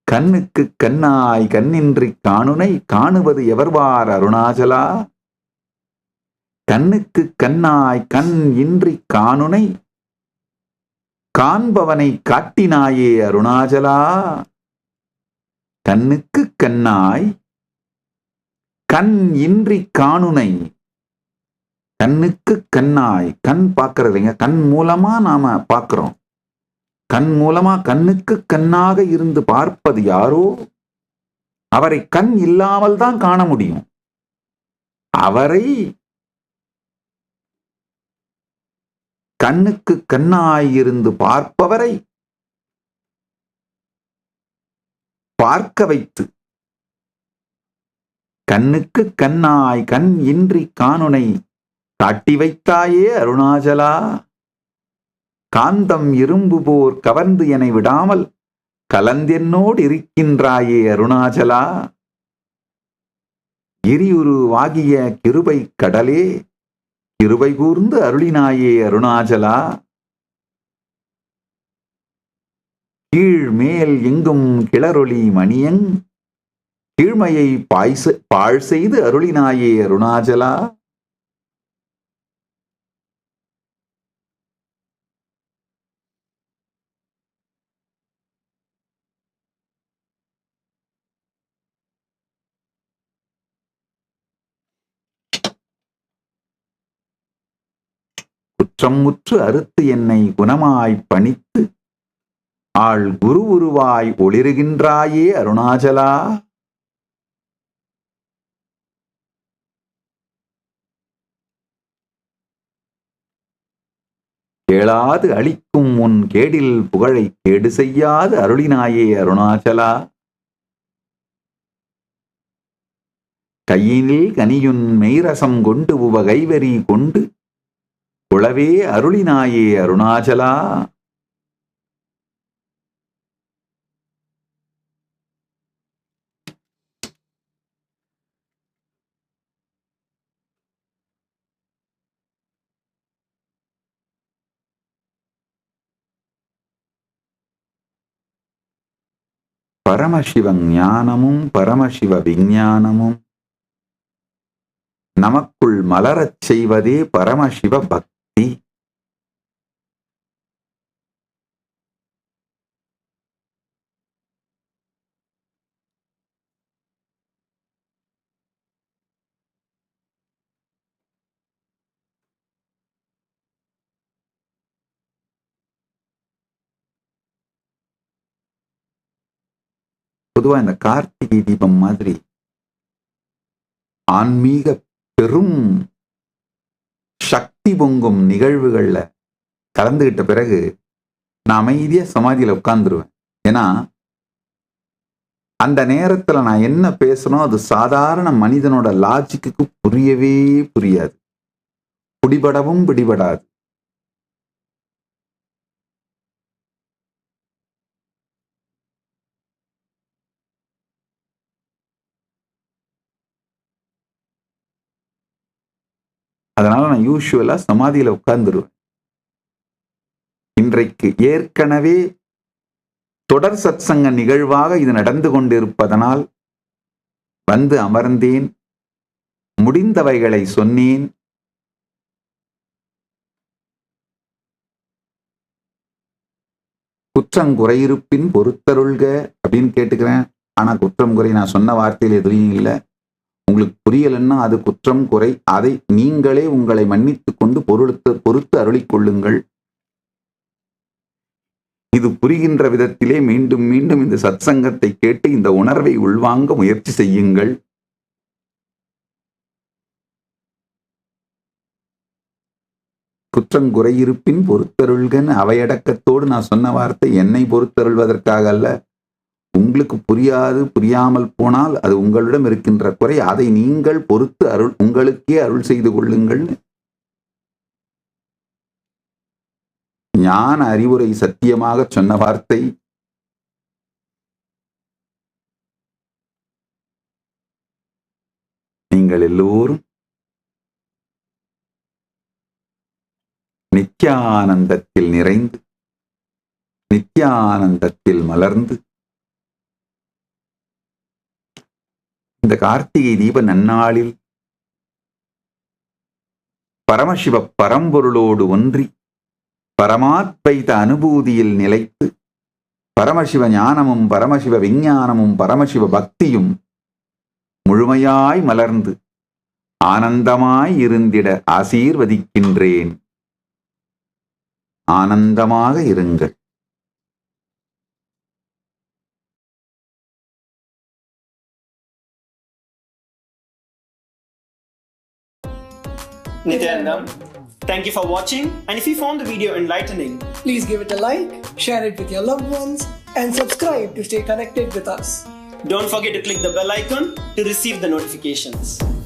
கண்ணுக்கு கண்ணாய் கண்ணின்றி காணுனை காணுவது எவர்வார் அருணாச்சலா. கண்ணுக்கு கண்ணாய் கண் இன்றி காணுனை காண்பவனை காட்டினாயே அருணாச்சலா. கண்ணுக்கு கண்ணாய் கண் இன்றி காணுனை, கண்ணுக்கு கண்ணாய், கண் பார்க்கறதுங்க, கண் மூலமா நாம பார்க்கிறோம். கண் மூலமா கண்ணுக்கு கண்ணாக இருந்து பார்ப்பது யாரோ அவரை கண் இல்லாமல் தான் காண முடியும். அவரை கண்ணுக்கு கண்ணாயிருந்து பார்ப்பவரை பார்க்க வைத்து, கண்ணுக்கு கண்ணாய் கண் இன்றி காணுனை காட்டி வைத்தாயே அருணாச்சலா. காந்தம் இரும்பு போர் கவர்ந்து என விடாமல் கலந்தென்னோடு இருக்கின்றாயே அருணாச்சலா. கிரியுருவாகிய கிருபை கடலே கிருபை கூர்ந்து அருளினாயே அருணாச்சலா. கீழ் மேல் எங்கும் கிளரொளி மணியங் கீழ்மையை பாழ் செய்து அருளினாயே அருணாச்சலா. குற்றம் முற்று அறுத்து என்னை குணமாய்ப் பணித்து ஆள் குரு உருவாய் ஒளிருகின்றாயே அருணாச்சலா. கேளாது அளிக்கும் உன் கேடில் புகழை கேடு செய்யாது அருளினாயே அருணாச்சலா. கையினில் கனியுன் மெய்ரசம் கொண்டு உவ கைவரி கொண்டு உளவே அருளினாயே அருணாச்சலா. பரமசிவ ஞானமும் பரமசிவ விஞ்ஞானமும் நமக்குள் மலரச் செய்வதே பரமசிவ பக்தி. பொதுவா இந்த கார்த்திகை தீபம் மாதிரி ஆன்மீக பெரும் சக்தி பொங்கும் நிகழ்வுகள்ல கலந்துகிட்ட பிறகு நான் அமைதியா சமாதியில உட்கார்ந்துருவேன். ஏன்னா அந்த நேரத்துல நான் என்ன பேசணும் அது சாதாரண மனிதனோட லாஜிக்கு புரியவே புரியாது, பிடிபடவும் பிடிபடாது. அதனால நான் யூசுவலா சமாதியில உட்கார்ந்துருவேன். இன்றைக்கு ஏற்கனவே தொடர் சத்சங்க நிகழ்வாக இது நடந்து கொண்டிருப்பதனால் வந்து அமர்ந்தேன், முடிந்தவைகளை சொன்னேன். குற்றம் குறையிருப்பின் பொறுத்தருள்க அப்படின்னு கேட்டுக்கிறேன். ஆனா குற்றம் குறை நான் சொன்ன வார்த்தையில் எதுலையும் இல்லை. உங்களுக்கு புரியலன்னா அது குற்றம் குறை, அதை நீங்களே உங்களை மன்னித்துக் கொண்டு பொறுத்து அருளிக் கொள்ளுங்கள். இது புரிகின்ற விதத்திலே மீண்டும் மீண்டும் இந்த சத்சங்கத்தை கேட்டு இந்த உணர்வை உள்வாங்க முயற்சி செய்யுங்கள். குற்றம் குறையிருப்பின் பொறுத்தருள்கன்னு அவையடக்கத்தோடு நான் சொன்ன வார்த்தை என்னை பொறுத்தருள்வதற்காக அல்ல. உங்களுக்கு புரியாது, புரியாமல் போனால் அது உங்களிடம் இருக்கின்ற குறை, அதை நீங்கள் பொறுத்து உங்களுக்கே அருள் செய்து கொள்ளுங்கள். ஞான அறிவுரை சத்தியமாக சொன்ன வார்த்தை. நீங்கள் எல்லோரும் நித்யானந்தத்தில் நிறைந்து நித்யானந்தத்தில் மலர்ந்து இந்த கார்த்திகை தீப நன்னாளில் பரமசிவ பரம்பொருளோடு ஒன்றி பரமாத்வைத அனுபூதியில் நிலைத்து பரமசிவ ஞானமும் பரமசிவ விஞ்ஞானமும் பரமசிவ பக்தியும் முழுமையாய் மலர்ந்து ஆனந்தமாய் இருந்திட ஆசீர்வதிக்கின்றேன். ஆனந்தமாக இருங்கள். Nityanandam, thank you for watching, and if you found the video enlightening, please give it a like, share it with your loved ones, and subscribe to stay connected with us. Don't forget to click the bell icon to receive the notifications.